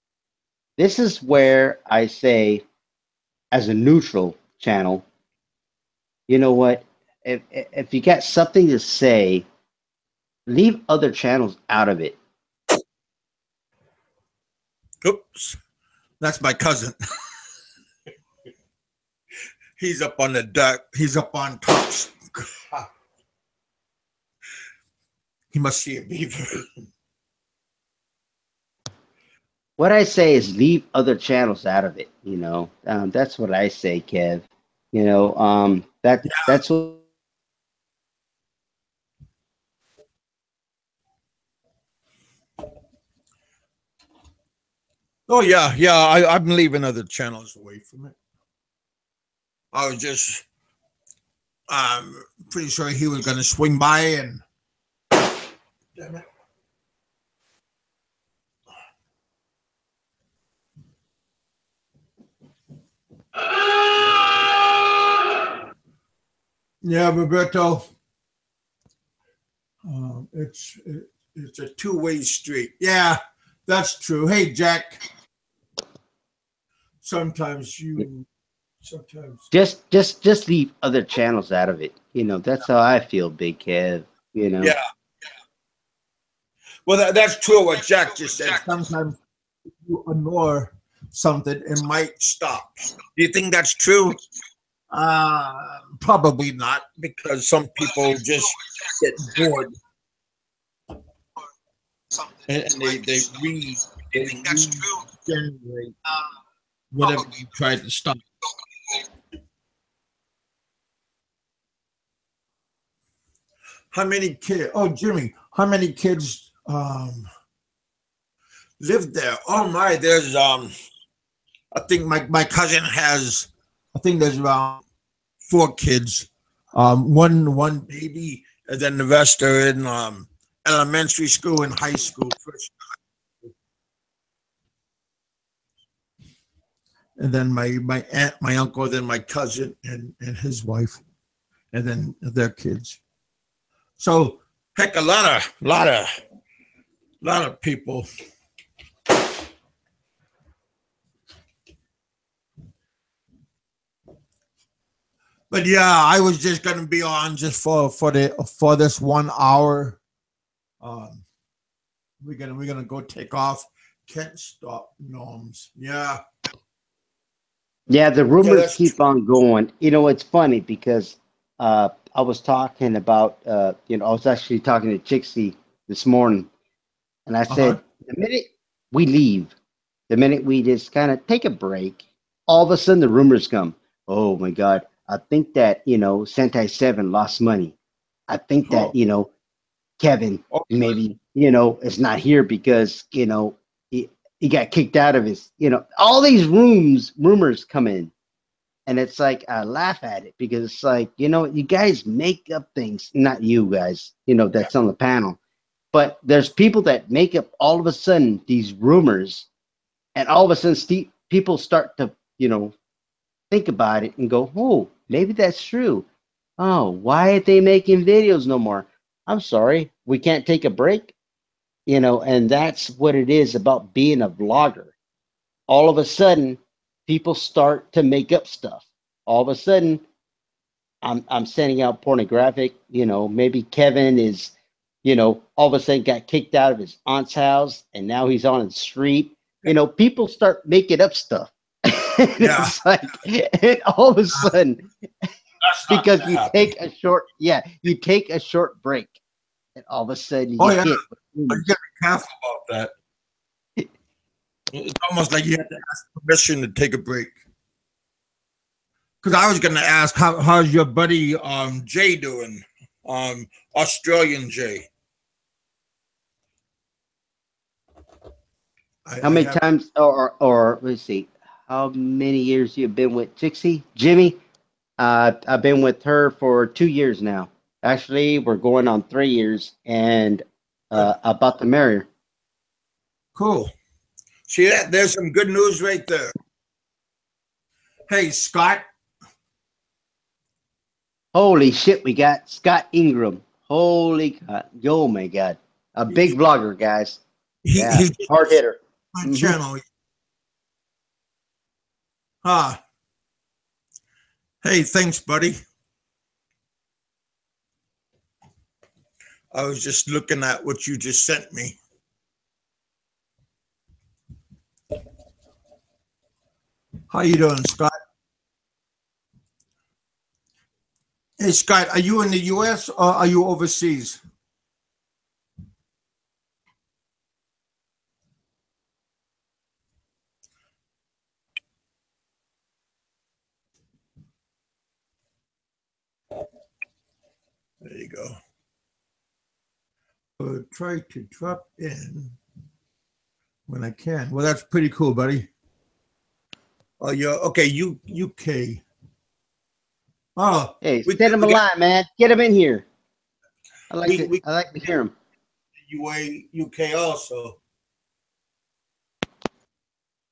This is where I say, as a neutral channel, you know what? If you got something to say, leave other channels out of it. Oops. That's my cousin. He's up on the deck. He's up on top. He must see a beaver. What I say is leave other channels out of it. That's what I say, Kev. That's what. Oh yeah. I'm leaving other channels away from it. I was just pretty sure he was gonna swing by and damn it. Yeah, Roberto. It's a two-way street. Yeah, that's true. Hey, Jack. Sometimes Just leave other channels out of it. That's how I feel, Big Kev. Yeah. Well, that's true what Jack just said. Sometimes if you ignore something, it might stop. Do you think that's true? Probably not, because some people just get bored and they read. They generate whatever you try to stop. How many kids? Oh, Jimmy, how many kids live there? Oh my, there's I think my cousin has. I think there's around 4 kids. One baby, and then the rest are in elementary school and high school. First. And then my aunt, my uncle, then my cousin and his wife, and then their kids. So heck, a lot of people. But yeah, I was just gonna be on just for this 1 hour. We're gonna go take off. Can't stop Norms. Yeah. Yeah, the rumors keep on going. It's funny because I was talking about, I was actually talking to Chixie this morning, and I said, the minute we leave, the minute we just kind of take a break, all of a sudden the rumors come. Oh my God, I think that, Sentai 7 lost money. I think that, Kevin maybe, is not here because, he got kicked out of his, all these rumors come in. And it's like, I laugh at it because it's like, you guys make up things, not you guys, that's on the panel. But there's people that make up all of a sudden these rumors, and all of a sudden people start to, think about it and go, oh, maybe that's true. Oh, why aren't they making videos no more? I'm sorry, we can't take a break, and that's what it is about being a vlogger. All of a sudden, people start to make up stuff. All of a sudden, I'm sending out pornographic, maybe Kevin is, all of a sudden got kicked out of his aunt's house and now he's on the street. People start making up stuff. It's like, and all of a sudden, because you take a short break, and all of a sudden you get hit. You gotta be careful about that. It's almost like you have to ask permission to take a break. Because I was gonna ask how's your buddy Jay doing? Australian Jay. How many times or let's see, how many years you've been with Chixie? Jimmy? I've been with her for 2 years now. Actually, we're going on 3 years, and about to marry her. Cool. See that? There's some good news right there. Hey, Scott. Holy shit, we got Scott Ingram. Holy God. Oh my God. A big vlogger, guys. He's hard hitter. My channel. Hey, thanks, buddy. I was just looking at what you just sent me. How you doing, Scott? Hey, Scott, are you in the U.S. or are you overseas? There you go. Try to drop in when I can. Well, that's pretty cool, buddy. Oh, you're okay. UK. Oh, hey, set him a line, man. Get him in here. I like to hear him. UK also.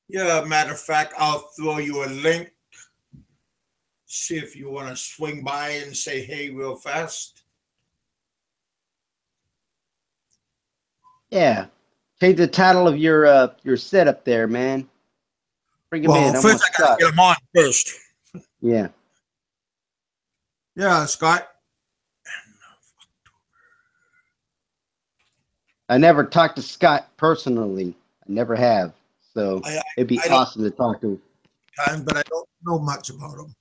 Yeah, matter of fact, I'll throw you a link. See if you want to swing by and say hey real fast. Yeah. Change the title of your setup there, man. Bring him Well, in. I first want I gotta Scott. get him on first. Yeah. Yeah, Scott. I never talked to Scott personally. I never have. So I it'd be I don't awesome to talk to him. time, but I don't know much about him.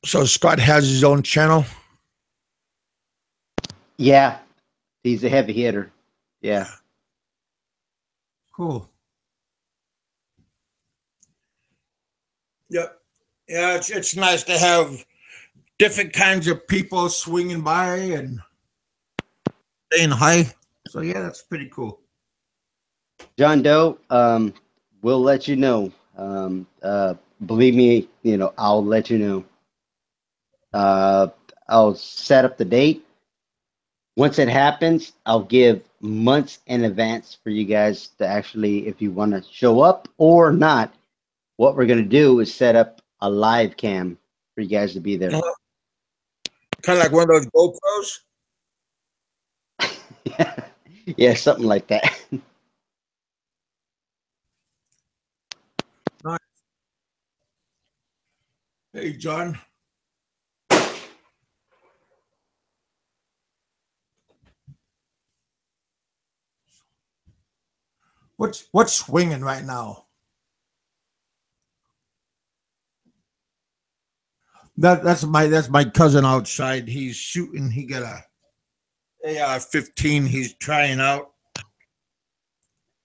So Scott has his own channel. Yeah. He's a heavy hitter. Yeah. Cool. Yep. Yeah, it's nice to have different kinds of people swinging by and saying hi. So yeah, that's pretty cool. John Doe, we'll let you know. Believe me, I'll let you know. I'll set up the date. Once it happens, I'll give months in advance for you guys to actually, if you want to show up or not, what we're going to do is set up a live cam for you guys to be there. Kind of like one of those GoPros. Yeah, something like that. Nice. Hey, John. What's swinging right now? That's my cousin outside. He's shooting. He got a AR-15. He's trying out.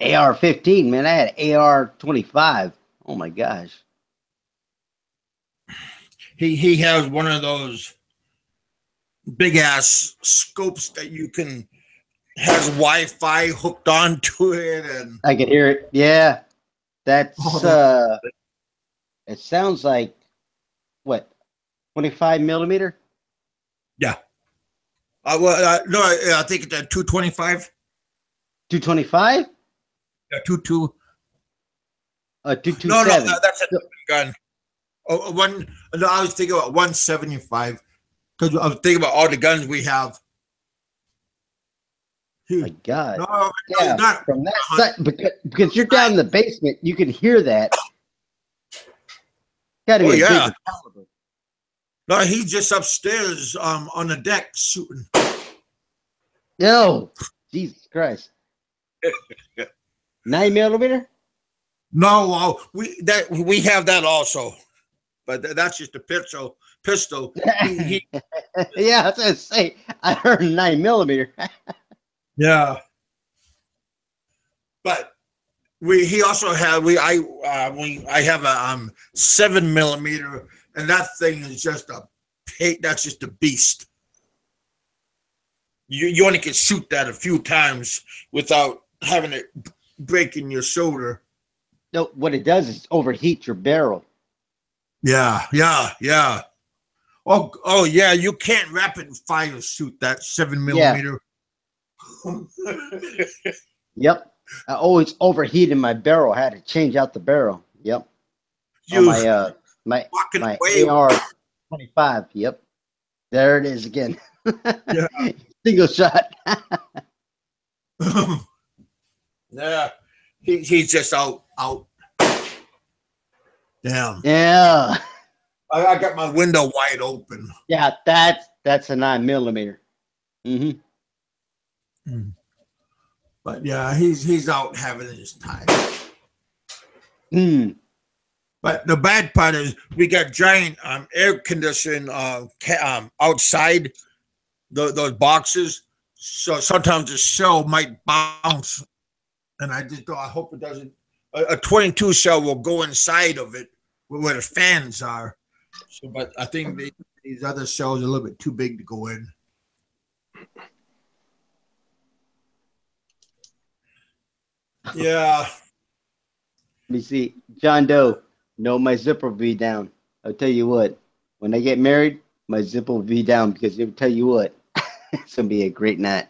AR-15, man. I had AR-25. Oh my gosh. He has one of those big ass scopes that you can has Wi-Fi hooked onto it, and I can hear it. Yeah. That's it sounds like what, 25 millimeter? yeah. No, I think it's a 225. 225? Yeah, 22. No, 227. that's a different gun. Oh, one. No, I was thinking about 175 because I was thinking about all the guns we have. My God. No, Yeah, it's not. from that side, because you're down in the basement, you can hear that. Got to Oh be a yeah. bigger caliber. No, he's just upstairs on the deck shooting. No, Jesus Christ. 9 millimeter? No, we have that also, but that's just a pistol. He Yeah, I was gonna say I heard 9 millimeter. yeah. But he also have I have a 7 millimeter, and that thing is just that's just a beast. You only can shoot that a few times without having it breaking your shoulder. No, what it does is overheat your barrel. Yeah. Oh yeah, you can't rapid fire shoot that 7 millimeter. Yep. I always overheated my barrel. I had to change out the barrel. Yep. You On my walking my away. AR-25. Yep. There it is again. Yeah. Single shot. Yeah. He's just out. Damn. Yeah. I got my window wide open. Yeah, that's a 9 millimeter. Mm-hmm. But yeah, he's out having his time. Mm. But the bad part is we got giant air conditioning outside those boxes. So sometimes the shell might bounce, and I hope it doesn't. A 22 shell will go inside of it where the fans are. So, but I think these other shells are a little bit too big to go in. Yeah. Let me see. John Doe, no, my zipper will be down. I'll tell you what, when I get married, my zipper will be down because it'll tell you what, it's going to be a great night.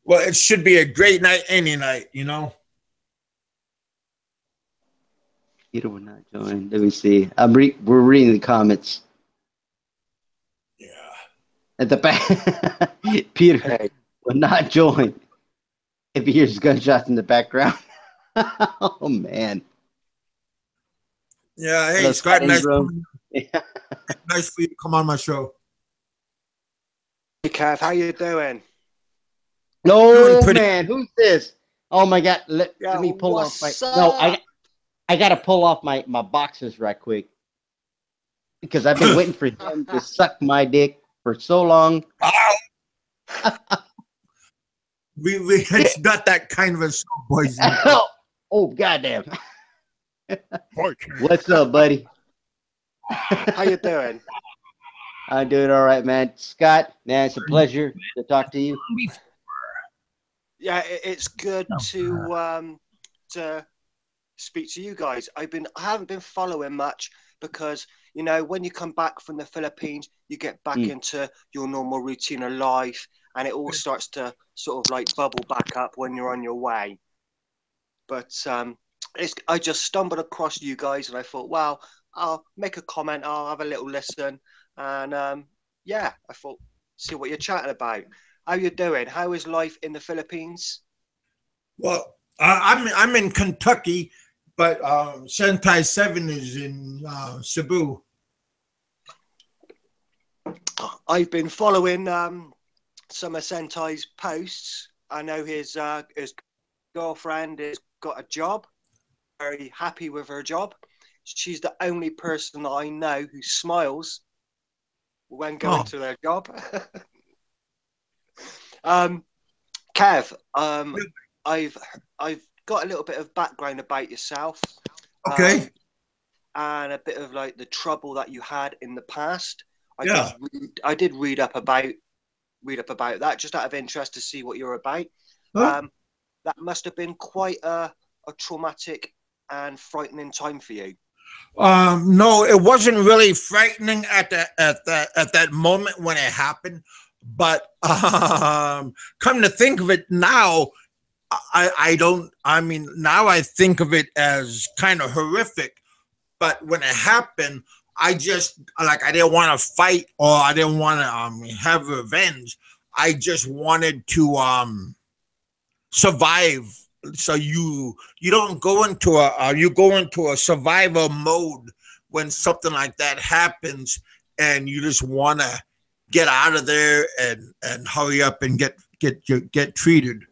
Well, it should be a great night any night, you know. Peter will not join. Let me see. We're reading the comments Yeah. at the back. Peter Hey, will not join if he hears gunshots in the background. Oh man. Yeah. Hey, Hello, Scott, Ingram. nice for you to come on my show. hey, Kev, how you doing? No Doing pretty- man, who's this? Oh my god, let Yeah, me pull off my what's no, up? I gotta pull off my boxes right quick. Because I've been waiting for him to suck my dick for so long. It's not that kind of a show, boys. Oh goddamn. What's up, buddy? How you doing? I'm doing all right, man. Scott, man, it's a pleasure to talk to you. Yeah, it's good to speak to you guys. I haven't been following much because when you come back from the Philippines, you get back into your normal routine of life, and it all starts to sort of like bubble back up when you're on your way. But I just stumbled across you guys, and I thought, well, I'll make a comment. I'll have a little listen, and yeah, I thought, see what you're chatting about. How you doing? How is life in the Philippines? Well, I'm in Kentucky, but Sentai 7 is in Cebu. I've been following some of Sentai's posts. I know his girlfriend has got a job. Very happy with her job. She's the only person that I know who smiles when going to their job. Kev, I've got a little bit of background about yourself. Okay. And a bit of like the trouble that you had in the past. I did read up about that just out of interest to see what you're about. Huh? That must have been quite a traumatic and frightening time for you. No, it wasn't really frightening at that moment when it happened. But come to think of it now, now I think of it as kind of horrific. But when it happened, I didn't want to fight, or I didn't want to have revenge. I just wanted to survive. So you don't go into a survival mode when something like that happens, and you just want to get out of there and hurry up and get treated.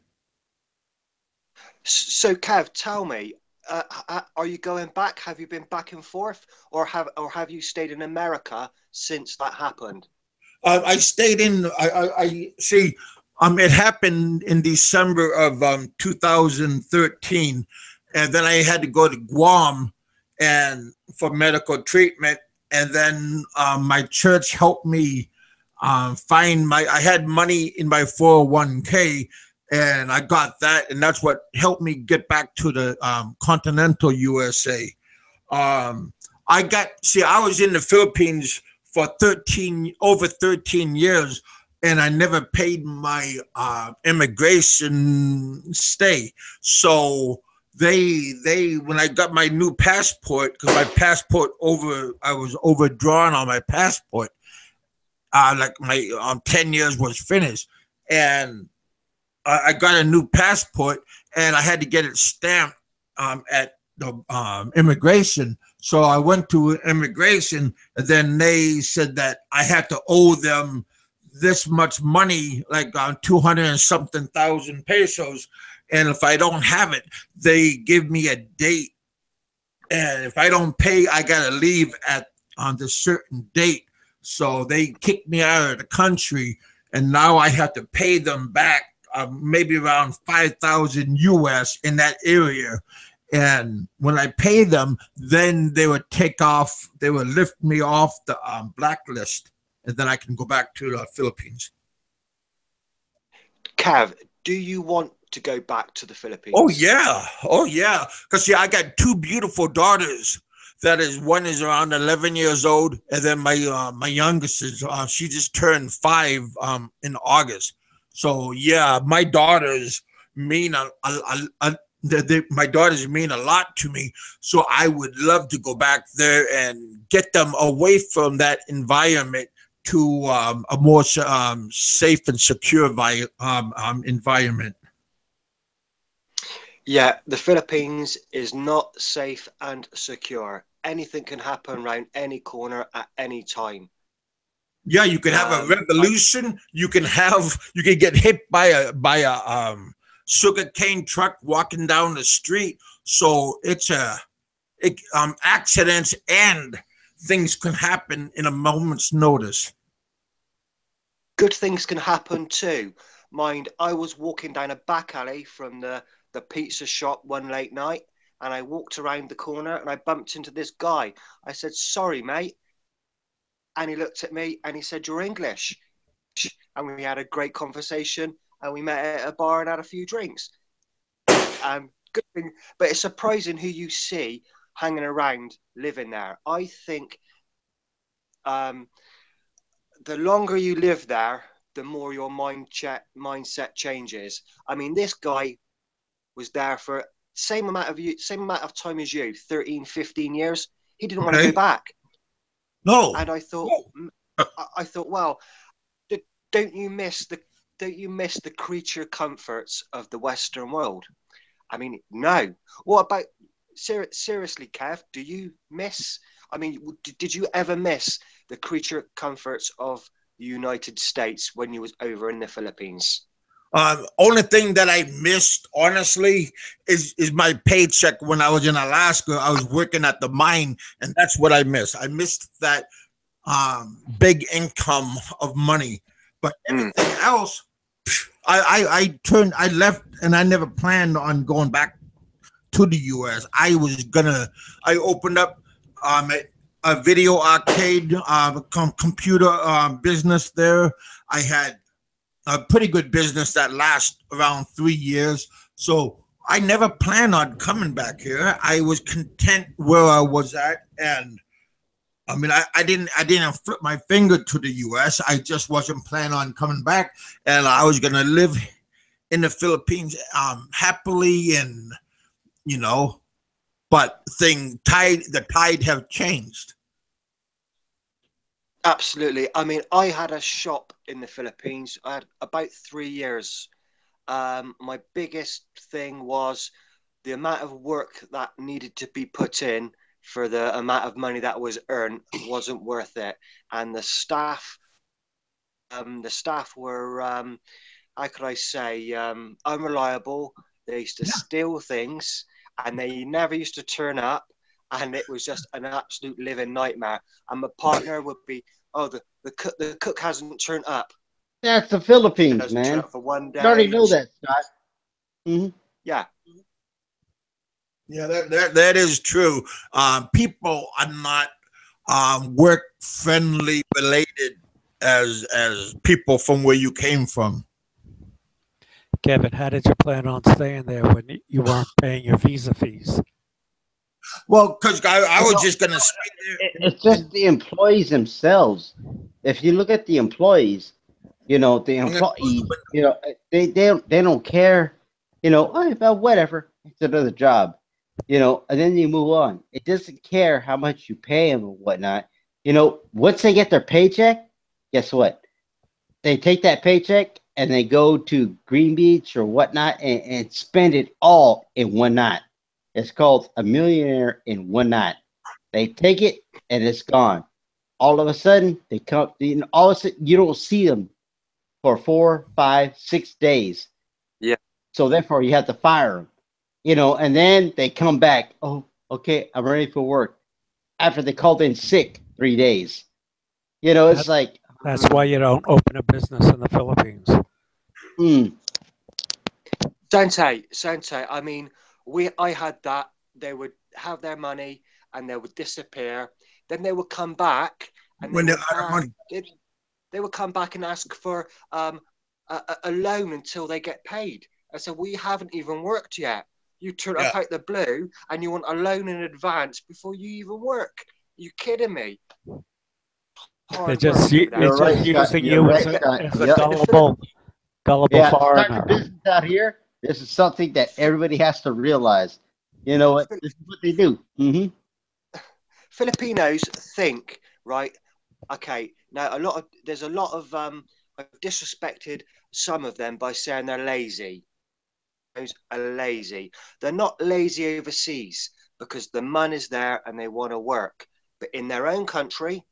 So, Kev, tell me, are you going back? Have you been back and forth, or have you stayed in America since that happened? I stayed in. I see. It happened in December of 2013, and then I had to go to Guam and for medical treatment, and then my church helped me I had money in my 401k, and I got that, and that's what helped me get back to the continental USA. I was in the Philippines for over 13 years, and I never paid my immigration stay. So when I got my new passport, because my passport I was overdrawn on my passport. Like my 10 years was finished, and I got a new passport, and I had to get it stamped at the immigration. So I went to immigration, and then they said that I had to owe them this much money, like 200 and something thousand pesos, and if I don't have it, they give me a date, and if I don't pay, I gotta leave on this certain date. So they kicked me out of the country, and now I have to pay them back maybe around 5,000 US in that area. And when I pay them, then they would lift me off the blacklist, and then I can go back to the Philippines. Kev, do you want to go back to the Philippines? Oh yeah. Because I got two beautiful daughters. One is around 11 years old, and then my youngest is she just turned 5 in August. So yeah, my daughters mean my daughters mean a lot to me. So I would love to go back there and get them away from that environment to a more safe and secure environment. Yeah, the Philippines is not safe and secure. Anything can happen around any corner at any time. Yeah, you can have a revolution. You can get hit by a sugarcane truck walking down the street. So it's accidents and things can happen in a moment's notice. Good things can happen too. Mind, I was walking down a back alley from the pizza shop one late night, and I walked around the corner and I bumped into this guy. I said, "Sorry, mate." And he looked at me and he said, "You're English." And we had a great conversation, and we met at a bar and had a few drinks. Good thing, but it's surprising who you see hanging around living there. I think the longer you live there, the more your mindset changes. I mean, this guy was there for same amount of time as you, 13, 15 years. He didn't want to go back. No. And I thought, well, don't you miss the creature comforts of the Western world? I mean, no. What about seriously, Kev? Do you miss? I mean, did you ever miss the creature comforts of the United States when you was over in the Philippines? Only thing that I missed, honestly, is my paycheck when I was in Alaska. I was working at the mine, and that's what I missed. I missed that big income of money. But everything else, I left, and I never planned on going back to the U.S. I opened up a video arcade, computer business there. I had a pretty good business that lasts around 3 years. So I never planned on coming back here. I was content where I was at. And I mean, I didn't flip my finger to the US. I just wasn't planning on coming back. And I was going to live in the Philippines happily, and, but the tide have changed. Absolutely. I mean, I had a shop in the Philippines. I had about 3 years. My biggest thing was the amount of work that needed to be put in for the amount of money that was earned wasn't worth it. And the staff were, how could I say, unreliable. They used to steal things, and they never used to turn up. And it was just an absolute living nightmare. And my partner would be, the cook hasn't turned up. That's the Philippines, man. For 1 day. You already know that, Scott. Mm-hmm. Yeah. Yeah, that is true. People are not work friendly related as people from where you came from. Kevin, how did you plan on staying there when you weren't paying your visa fees? Well, because I was just going to say it's just the employees themselves. If you look at the employees, the employees, they don't care, about whatever. It's another job, and then you move on. It doesn't care how much you pay them or whatnot. Once they get their paycheck, guess what? They take that paycheck and they go to Green Beach or whatnot and spend it all in one night. It's called a millionaire in one night. They take it and it's gone. All of a sudden, they come. All of a sudden, you don't see them for 4, 5, 6 days. Yeah. So therefore, you have to fire them. And then they come back. Oh, okay, I'm ready for work. After they called in sick 3 days. It's like. That's why you don't open a business in the Philippines. Sante. I mean, I had that. They would have their money and they would disappear. Then they would come back and when they're out of money. They would come back and ask for a loan until they get paid. I said, we haven't even worked yet. You turn up out the blue and you want a loan in advance before you even work. Are you kidding me? They're just using you as a gullible Gullible Yeah, starting a foreigner. business out here. This is something that everybody has to realize. You know what? This is what they do. Filipinos think, right? Okay, now there's a lot of I've disrespected some of them by saying they're lazy. Those are lazy. They're not lazy overseas because the money's there and they want to work. But in their own country,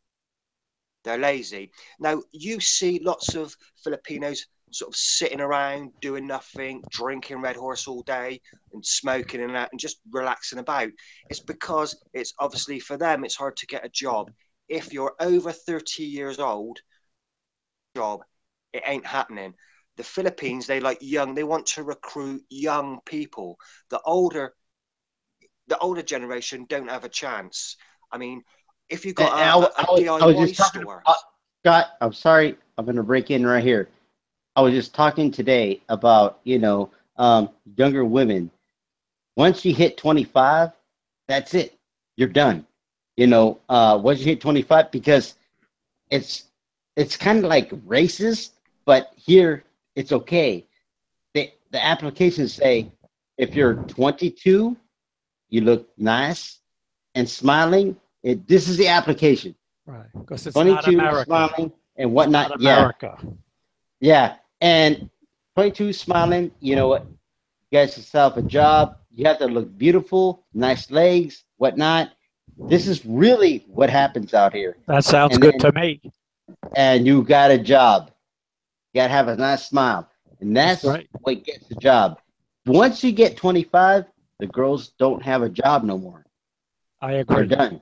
they're lazy. Now you see lots of Filipinos sort of sitting around doing nothing, drinking Red Horse all day and smoking and that and just relaxing about. It's because it's obviously for them it's hard to get a job. If you're over 30 years old, job, it ain't happening. The Philippines, they want to recruit young people. The older generation don't have a chance. I mean, if you got a I was DIY just talking. store, Scott, I'm sorry. I'm going to break in right here. I was just talking today about younger women. Once you hit 25, that's it. You're done. Once you hit 25, because it's kind of like racist, but here it's okay. The applications say if you're 22, you look nice and smiling. This is the application. Right. Because it's 22, not America. smiling and It's whatnot. not America. Yeah. And 22, smiling. You know what? You get yourself a job. You have to look beautiful, nice legs, whatnot. This is really what happens out here. That sounds And good then- to me. And you got a job. You got to have a nice smile. And that's right. what gets the job. Once you get 25, the girls don't have a job no more. I They're agree. done.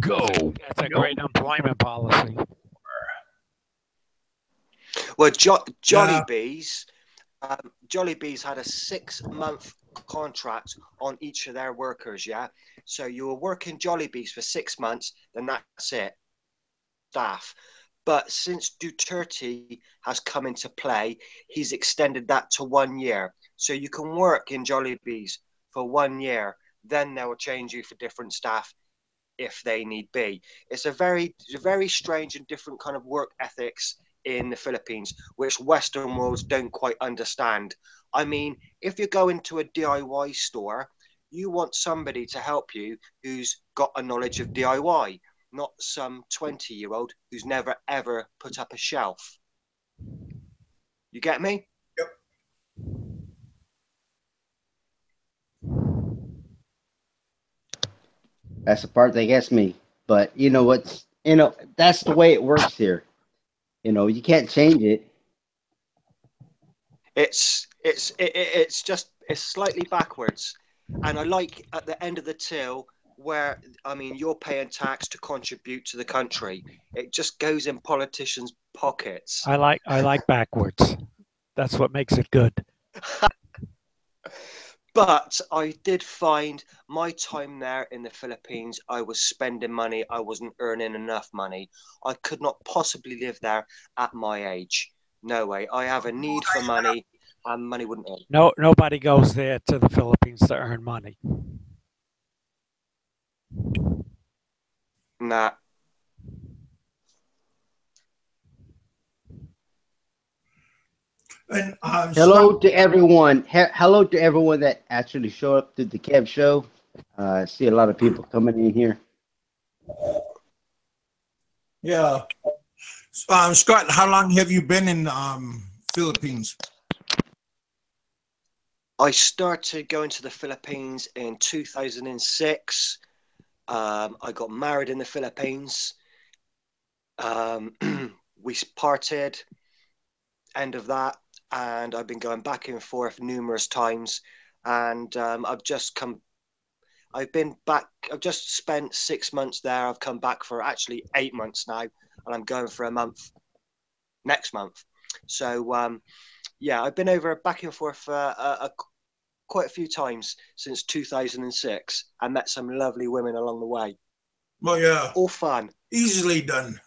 Go. That's a great employment policy. well, Jollibee's had a 6-month contract on each of their workers. Yeah, so you were working Jollibee's for 6 months, then that's it. Staff. But since Duterte has come into play, he's extended that to 1 year. So you can work in Jollibee's for 1 year. Then they will change you for different staff if they need be. It's a very strange and different kind of work ethics in the Philippines, which Western worlds don't quite understand. I mean, if you go into a DIY store, you want somebody to help you who's got a knowledge of DIY, not some 20-year-old who's never ever put up a shelf. You get me? Yep. That's the part that gets me. But that's the way it works here. You can't change it. It's slightly backwards. And I like at the end of the till where, I mean, you're paying tax to contribute to the country. It just goes in politicians' pockets. I like backwards. That's what makes it good. But I did find my time there in the Philippines, I was spending money. I wasn't earning enough money. I could not possibly live there at my age. No way. I have a need for money, and money wouldn't earn. No, nobody goes there to the Philippines to earn money. Nah. And Hello to everyone. Hello to everyone that actually showed up to the Kev show. I see a lot of people coming in here. yeah. Scott, how long have you been in Philippines? I started going to the Philippines in 2006. I got married in the Philippines. We parted, end of that. And I've been going back and forth numerous times. And I've just spent 6 months there. I've come back for actually 8 months now. And I'm going for a month next month. So, yeah, I've been over back and forth quite a few times since 2006 and met some lovely women along the way. Well, yeah. All fun. Easily done.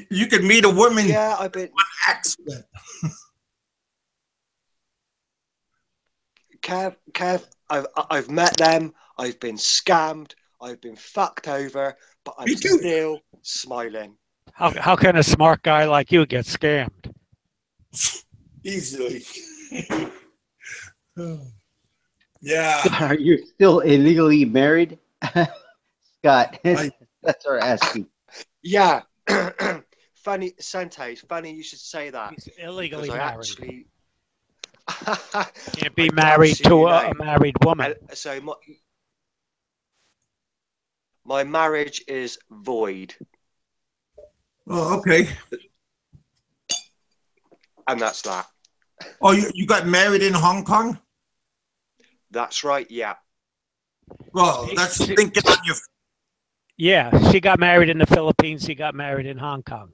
You could meet a woman. Yeah, I've been. Accident. Kev, I've met them. I've been scammed. I've been fucked over, but I'm still smiling. How can a smart guy like you get scammed? Easily. Yeah. Are you still illegally married? Scott, that's our asking. Yeah. Funny, Sante, funny you should say that. He's illegally Because I married. actually Can't be I married see to you a now. married woman. So my marriage is void, Oh, okay. and that's that. Oh, you got married in Hong Kong? That's right. Yeah. Well, that's thinking on your. Yeah, she got married in the Philippines. He got married in Hong Kong.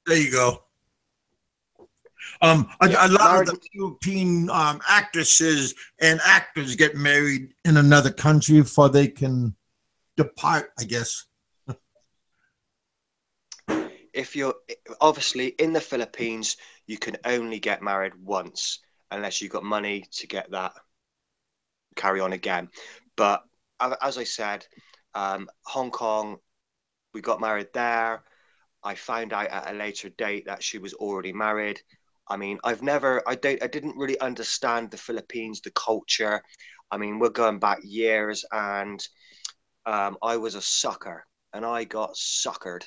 There you go. A lot married- of the Philippine actresses and actors get married in another country before they can depart, I guess. If you're obviously in the Philippines, you can only get married once unless you've got money to get that carry on again. But as I said, Hong Kong, we got married there. I found out at a later date that she was already married. I mean, I didn't really understand the Philippines, the culture. I mean, we're going back years, and I was a sucker, and I got suckered.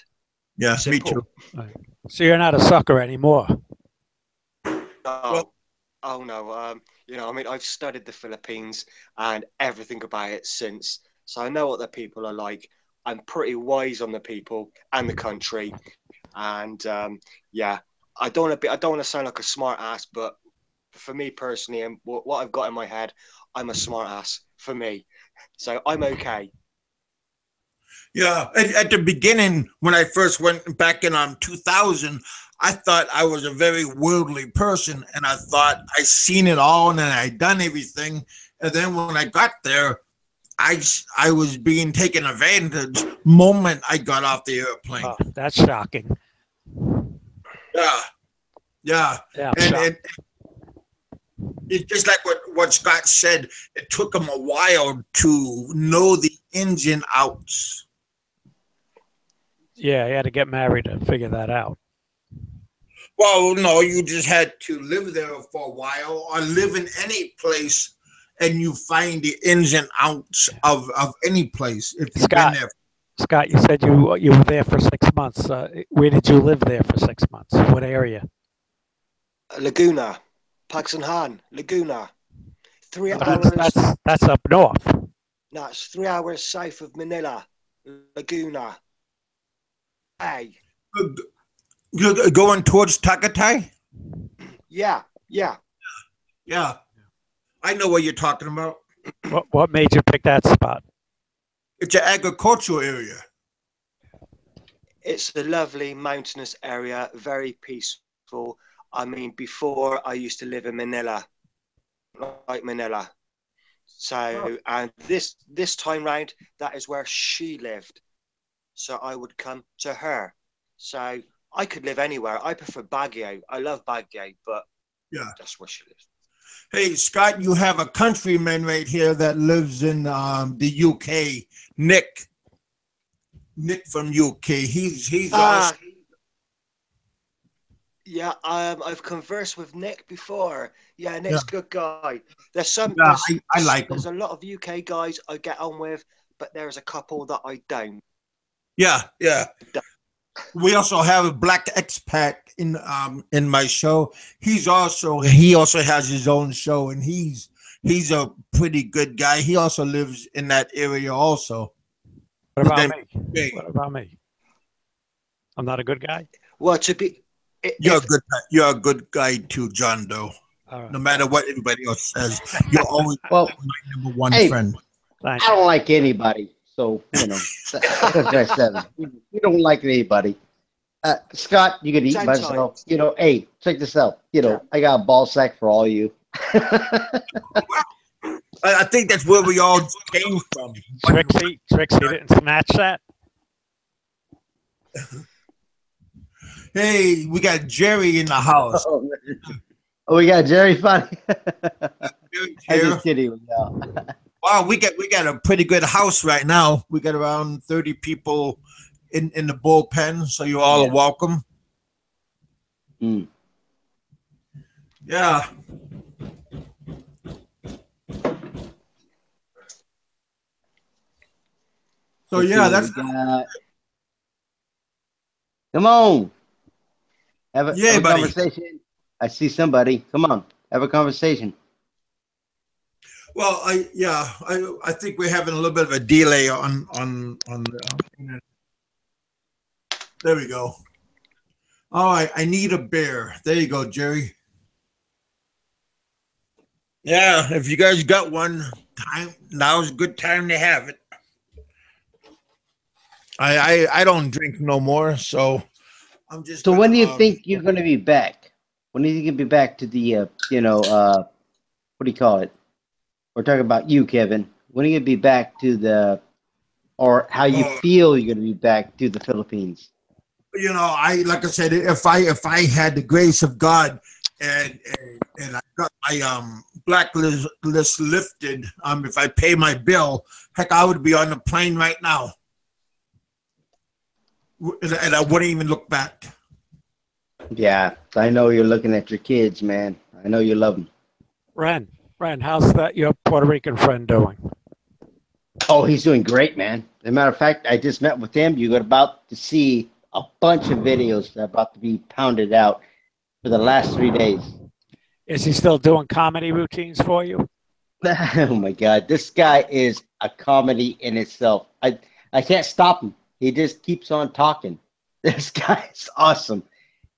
Yeah, Simple. me too. So you're not a sucker anymore. Oh no. I mean, I've studied the Philippines and everything about it since, so I know what the people are like. I'm pretty wise on the people and the country, and yeah, I don't want to sound like a smart ass, but for me personally, and what I've got in my head, I'm a smart ass for me, so I'm okay. Yeah, at the beginning, when I first went back in 2000, I thought I was a very worldly person, and I thought I seen it all and I done everything. And then when I got there, I was being taken advantage moment I got off the airplane. Oh, that's shocking. Yeah. Yeah, And it's just like what Scott said. It took him a while to know the ins and outs. yeah, he had to get married to figure that out. Well, no, you just had to live there for a while or live in any place and you find the ins and outs of any place if you've Scott, been there. Scott, you said you were there for 6 months. Where did you live there for 6 months? What area? Laguna, Pagsanhan, Laguna. 3 hours. That's up north. No, it's 3 hours south of Manila, Laguna. Hey. You're going towards Tagaytay? Yeah. Yeah. I know what you're talking about. What made you pick that spot? It's an agricultural area. It's a lovely mountainous area, very peaceful. I mean, before I used to live in Manila, like Manila. So, and this time round, that is where she lived. So I would come to her. So I could live anywhere. I prefer Baguio. I love Baguio, but yeah, that's where she lives. Hey, Scott, you have a countryman right here that lives in the UK, Nick. Nick from UK. He's awesome. Yeah, I've conversed with Nick before. Yeah, Nick's a good guy. There's I like him. There's a lot of UK guys I get on with, but there's a couple that I don't. Yeah. We also have a black expat in my show. He also has his own show, and he's a pretty good guy. He also lives in that area also. What about me? What about me? I'm not a good guy. Well, you're a good guy too, John Doe. Right. No matter what anybody else says, you're always my number one friend. I don't like anybody. So, that's what I said. We don't like anybody. Scott, you can eat by yourself. Hey, check this out. I got a ball sack for all you. I think that's where we all came from. Trixie didn't snatch that. Hey, we got Jerry in the house. Oh, we got Jerry funny. I'm just kidding. Wow, we got a pretty good house right now. We got around 30 people in the bullpen, so you all are welcome. Mm. Yeah. So Let's see yeah, what that's we got. Come on. Have yeah, a buddy. conversation. I see somebody. Come on. Have a conversation. Well, I think we're having a little bit of a delay on the. There we go. Oh, I need a bear. There you go, Jerry. Yeah, if you guys got one, now's a good time to have it. I don't drink no more, so I'm just. So gonna, when do you think you're going to be back? When do you think you'll be back to the, what do you call it? We're talking about you, Kevin. When are you going to be back to the, or how you feel you're going to be back to the Philippines? You know, like I said, if I had the grace of God and I got my blacklist lifted, if I pay my bill, heck, I would be on the plane right now, and I wouldn't even look back. Yeah, I know you're looking at your kids, man. I know you love them. Ren, how's that your Puerto Rican friend doing? Oh, he's doing great, man. As a matter of fact, I just met with him. You're about to see a bunch of videos that are about to be pounded out for the last 3 days. Is he still doing comedy routines for you? Oh my God, this guy is a comedy in itself. I can't stop him. He just keeps on talking. This guy is awesome.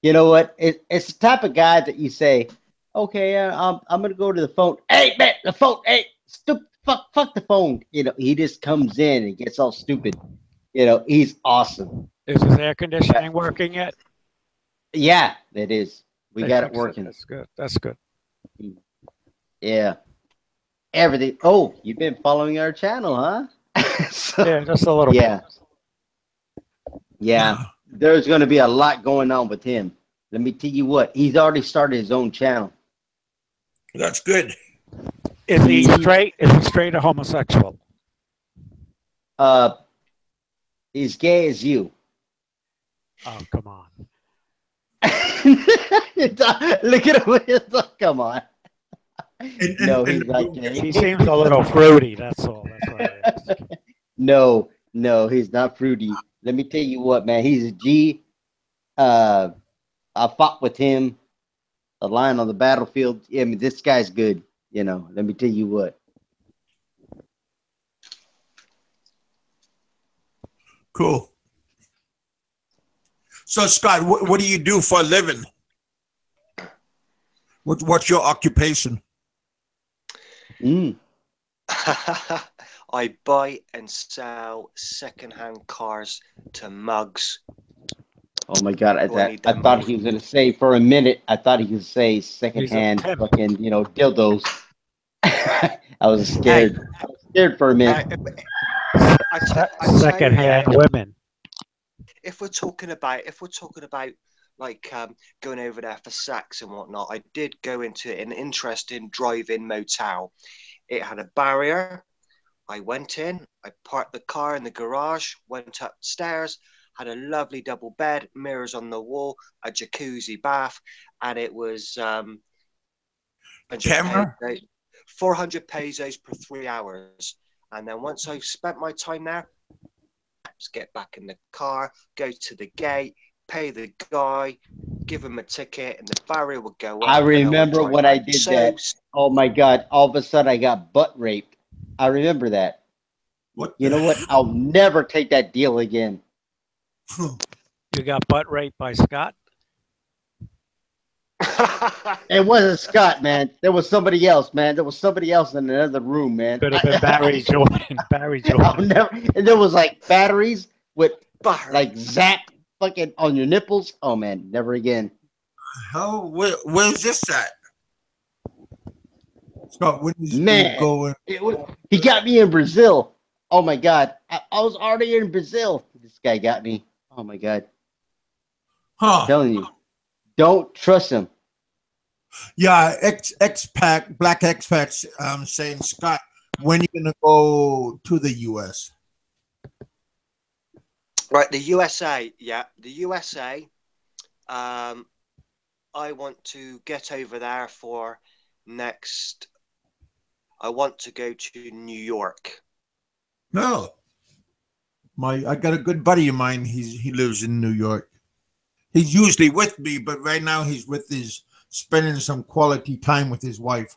You know what? It's the type of guy that you say, okay, I'm gonna go to the phone. Hey, man, the phone. Hey, stupid, fuck the phone. You know, he just comes in and gets all stupid. You know, he's awesome. Is his air conditioning working yet? Yeah, it is. We They got it fixed working. That's good. That's good. Yeah, everything. Oh, you've been following our channel, huh? So, Yeah, just a little yeah. bit. Yeah, there's going to be a lot going on with him. Let me tell you what, he's already started his own channel. That's good. Is he straight? Is he straight or homosexual? He's gay as you. Oh, come on. Look at him. Come on. No, he's not gay. He seems a little fruity. That's all. That's why I asked. No, he's not fruity. Let me tell you what, man. He's a G. I fought with him, a lion on the battlefield. I mean, this guy's good. You know, let me tell you what. Cool. So, Scott, what do you do for a living? What's your occupation? I buy and sell secondhand cars to mugs. Oh my God! I thought he was gonna say for a minute. I thought he was say secondhand fucking dildos. I was scared. I was scared for a minute. Secondhand women. If we're talking about like going over there for sex and whatnot, I did go into an interesting drive-in motel. It had a barrier. I went in, I parked the car in the garage, went upstairs, had a lovely double bed, mirrors on the wall, a jacuzzi bath, and it was 400 pesos per 3 hours. And then once I spent my time there, just get back in the car, go to the gate, pay the guy, give him a ticket, and the barrier would go up. I remember when I did that. Oh my God! All of a sudden, I got butt raped. I remember that. You know what? I'll never take that deal again. You got butt raped by Scott? It wasn't Scott, man. There was somebody else, man. There was somebody else in another room, man. Could have been Barry Jordan. Barry Jordan. And there was like batteries with like zap fucking on your nipples. Oh man, never again. How? Where's this at? Scott, when is Man, going? He got me in Brazil. Oh my God, I was already in Brazil. This guy got me. Oh my God. Huh? I'm telling you, don't trust him. Yeah, black expats saying, Scott, when are you gonna go to the US? Right, the USA. Yeah, the USA. I want to get over there for next. I want to go to New York. No, I got a good buddy of mine. He lives in New York. He's usually with me, but right now he's with his spending some quality time with his wife.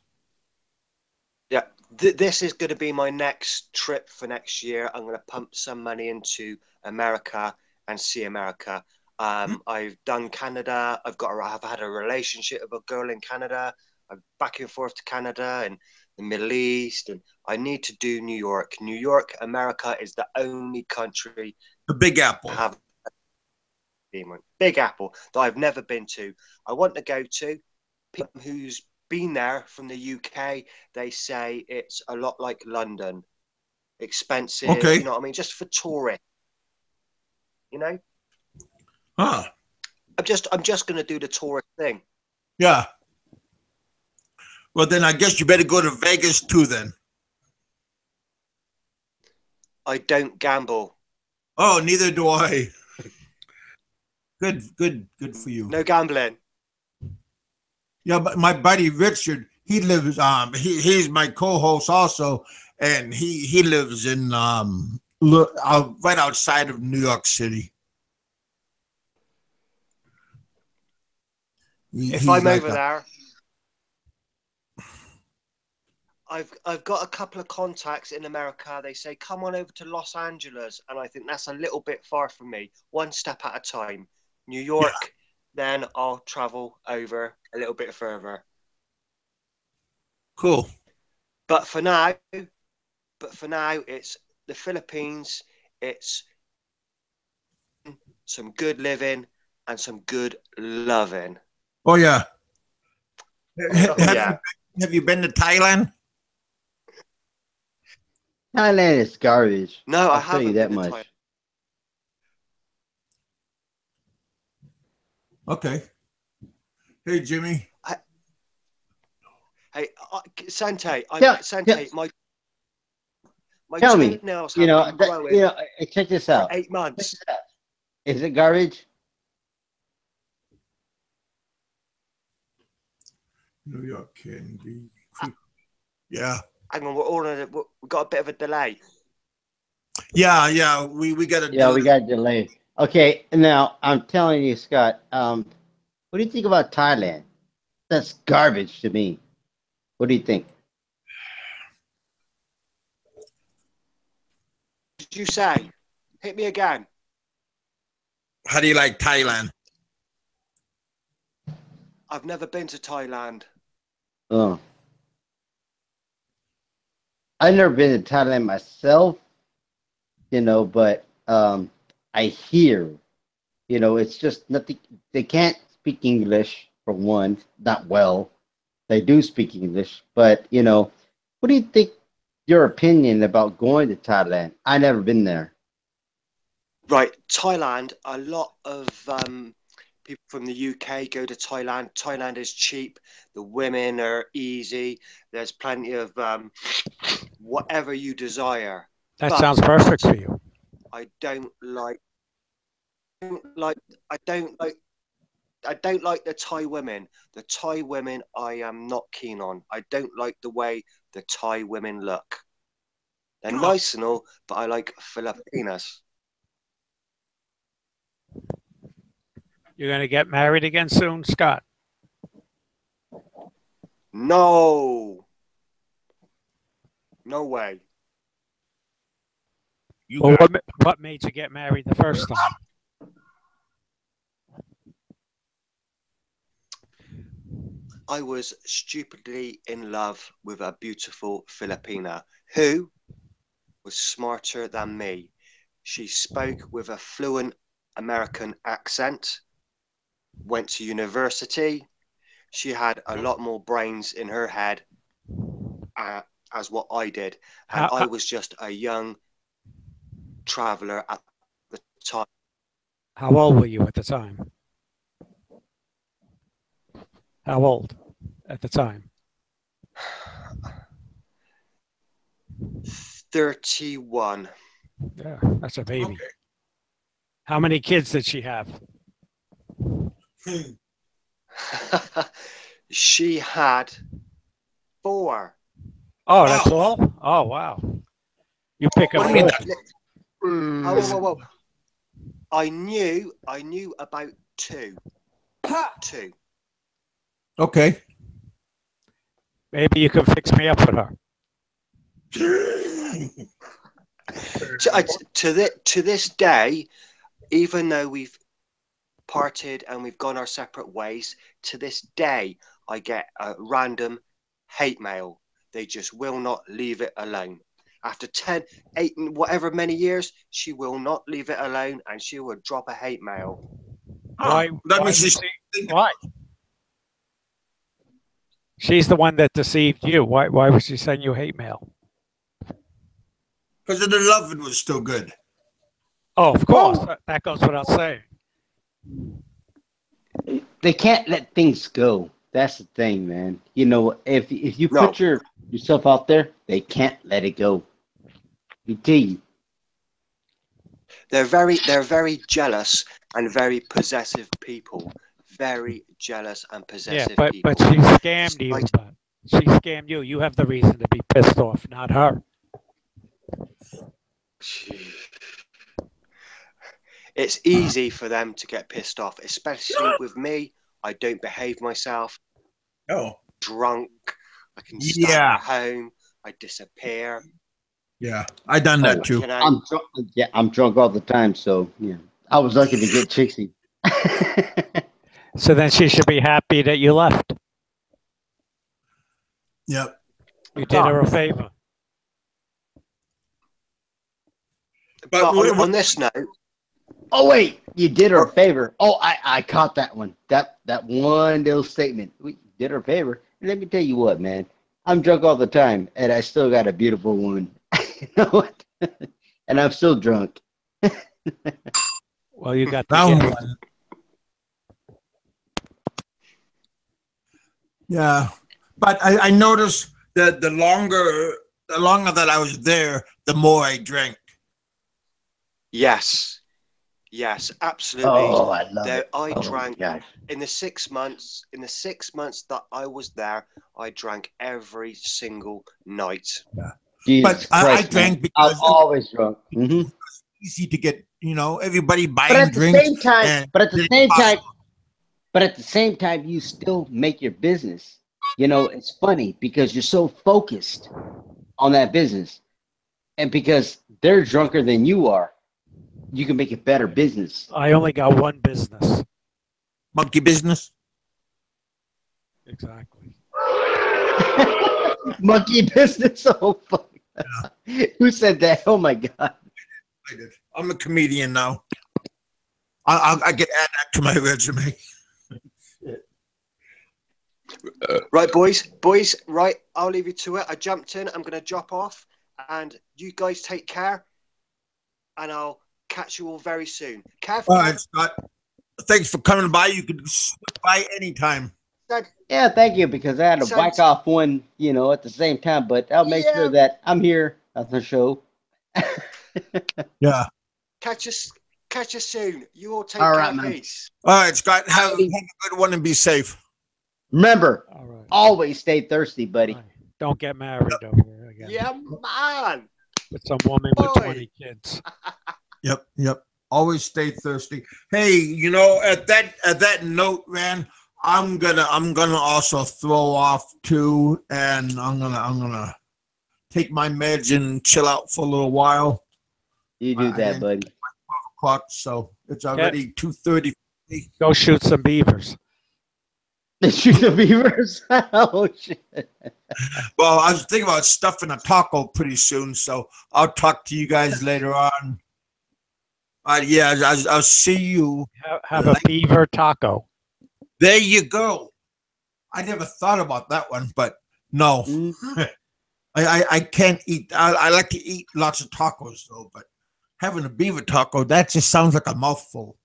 Yeah, this is going to be my next trip for next year. I'm going to pump some money into America and see America. I've done Canada. I've had a relationship with a girl in Canada. I'm back and forth to Canada and the Middle East, and I need to do New York. New York, America is the only country The Big Apple. I have been one. Big Apple that I've never been to. I want to go to. People who's been there from the UK, they say it's a lot like London, expensive. Okay. You know what I mean? Just for tourists. You know, Huh. I'm just going to do the tourist thing. Yeah. Well, then I guess you better go to Vegas too. Then. I don't gamble. Oh, neither do I. Good for you. No gambling. Yeah, but my buddy Richard, he lives. He's my co-host also, and he lives in right outside of New York City. If He's I'm like over there, I've got a couple of contacts in America. They say come on over to Los Angeles, and I think that's a little bit far from me. One step at a time. New York, then I'll travel over a little bit further. Cool. But for now, it's the Philippines. It's some good living and some good loving. Oh yeah. Yeah. Have you been to Thailand? Thailand is garbage. No, I I'll tell you haven't that been to much. Thailand. Okay. Hey, Jimmy. Hey, Sante, Yeah. my Tell me, toenails you have know, been growing check this for out. 8 months. Is it garbage? New York can be. Yeah. Hang on, we've got a bit of a delay. Yeah. We got to. Yeah, we got delayed. Okay, now I'm telling you, Scott. What do you think about Thailand? That's garbage to me. What do you think? What did you say? Hit me again. How do you like Thailand? I've never been to Thailand. Oh, I've never been to Thailand myself, but I hear, it's just nothing. They can't speak English for one, not well. They do speak English, but what do you think? Your opinion about going to Thailand? I never been there. Right, Thailand. A lot of people from the UK go to Thailand. Thailand is cheap. The women are easy. There's plenty of whatever you desire. That sounds perfect for you. I don't like. I don't like the Thai women. The Thai women I am not keen on. I don't like the way the Thai women look. They're nice and all, but I like Filipinas. You're going to get married again soon, Scott? No. No way. Well, what made you get married the first time? I was stupidly in love with a beautiful Filipina who was smarter than me. She spoke with a fluent American accent, went to university. She had a lot more brains in her head as what I did. And I was just a young traveler at the time. How old were you at the time? How old at the time? 31. Yeah, that's a baby. Okay. How many kids did she have? She had 4. Oh, that's all? Oh, wow. You pick What up do you mean? good. Oh, whoa. I knew about 2. 2. Okay. Maybe you can fix me up with her. To this day, even though we've parted and we've gone our separate ways, to this day I get a random hate mail. They just will not leave it alone. After 10, 8, whatever many years, she will not leave it alone, and she will drop a hate mail. Why? That Why means would she's why? She's the one that deceived you. Why would she send you hate mail? because the loving was still good. Oh, of course. That goes without saying. They can't let things go. That's the thing, man. You know, if you put yourself out there, they can't let it go. You tell you. They're very jealous and very possessive people. Very jealous and possessive Yeah, people. but she scammed you. Like- But she scammed you. You have the reason to be pissed off, not her. It's easy for them to get pissed off, especially with me. I don't behave myself. Oh, Drunk. I can stay at home. I disappear. yeah. I done that too. You know, I'm drunk. Yeah, I'm drunk all the time. So yeah, I was lucky to get Trixie. So then she should be happy that you left. Yep. You did her a favor. but on this note, Oh wait, you did her a favor. Oh, I caught that one. That one little statement. We did her a favor. Let me tell you what, man. I'm drunk all the time, and I still got a beautiful woman. You know what? And I'm still drunk. Well, you got That the one. gift. Yeah, but I noticed that the longer that I was there, the more I drank. yes, absolutely. Oh, I love it. I Oh, drank gosh. in the 6 months. In the 6 months that I was there, I drank every single night. Jesus But I Christ, drank man. because I'm always drunk. Mm-hmm. it's easy to get, everybody But buying at the drinks. same time, and but at the same time, you still make your business. You know, it's funny because you're so focused on that business, and because they're drunker than you are, you can make a better business. I only got one business. monkey business. Exactly. Monkey business. Oh fuck! Who said that? Oh my god! I did. I'm a comedian now. I get add that to my resume. Right, boys, right, I'll leave you to it. I jumped in. I'm going to drop off, and you guys take care, and I'll catch you all very soon. Kev, All right, Scott. Thanks for coming by. You can swing by anytime. Yeah, thank you, because I had to whack off one, at the same time. But I'll make sure that I'm here at the show. Yeah. Catch us soon. You all take All care. right, man. Peace. All right, Scott. Have a good one and be safe. Remember, All right. always stay thirsty, buddy. Right. Don't get married over here again. Yeah, man. With some woman with Boy. 20 kids. Yep. Always stay thirsty. Hey, at that note, man, I'm gonna also throw off too, and I'm gonna take my meds and chill out for a little while. You do that, buddy. 12 o'clock, so it's already 2:30. Go shoot some beavers. Shoot the beavers. Oh shit! Well, I was thinking about stuffing a taco pretty soon, so I'll talk to you guys later on. Yeah, I'll see you. Have a beaver taco. There you go. I never thought about that one, but no. Mhm. I can't eat. I like to eat lots of tacos, though, but having a beaver taco, that just sounds like a mouthful.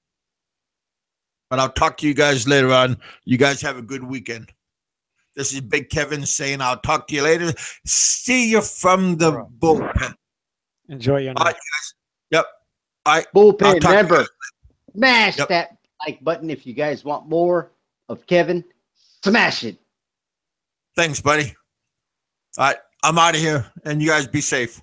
But I'll talk to you guys later on. You guys have a good weekend. This is Big Kevin saying I'll talk to you later. See you from the bullpen. Enjoy your All night. right, guys. Yep. All right. Bullpen. I'll talk to you Remember, guys. Smash Yep. that like button if you guys want more of Kevin. Smash it. Thanks, buddy. All right, I'm out of here, and you guys be safe.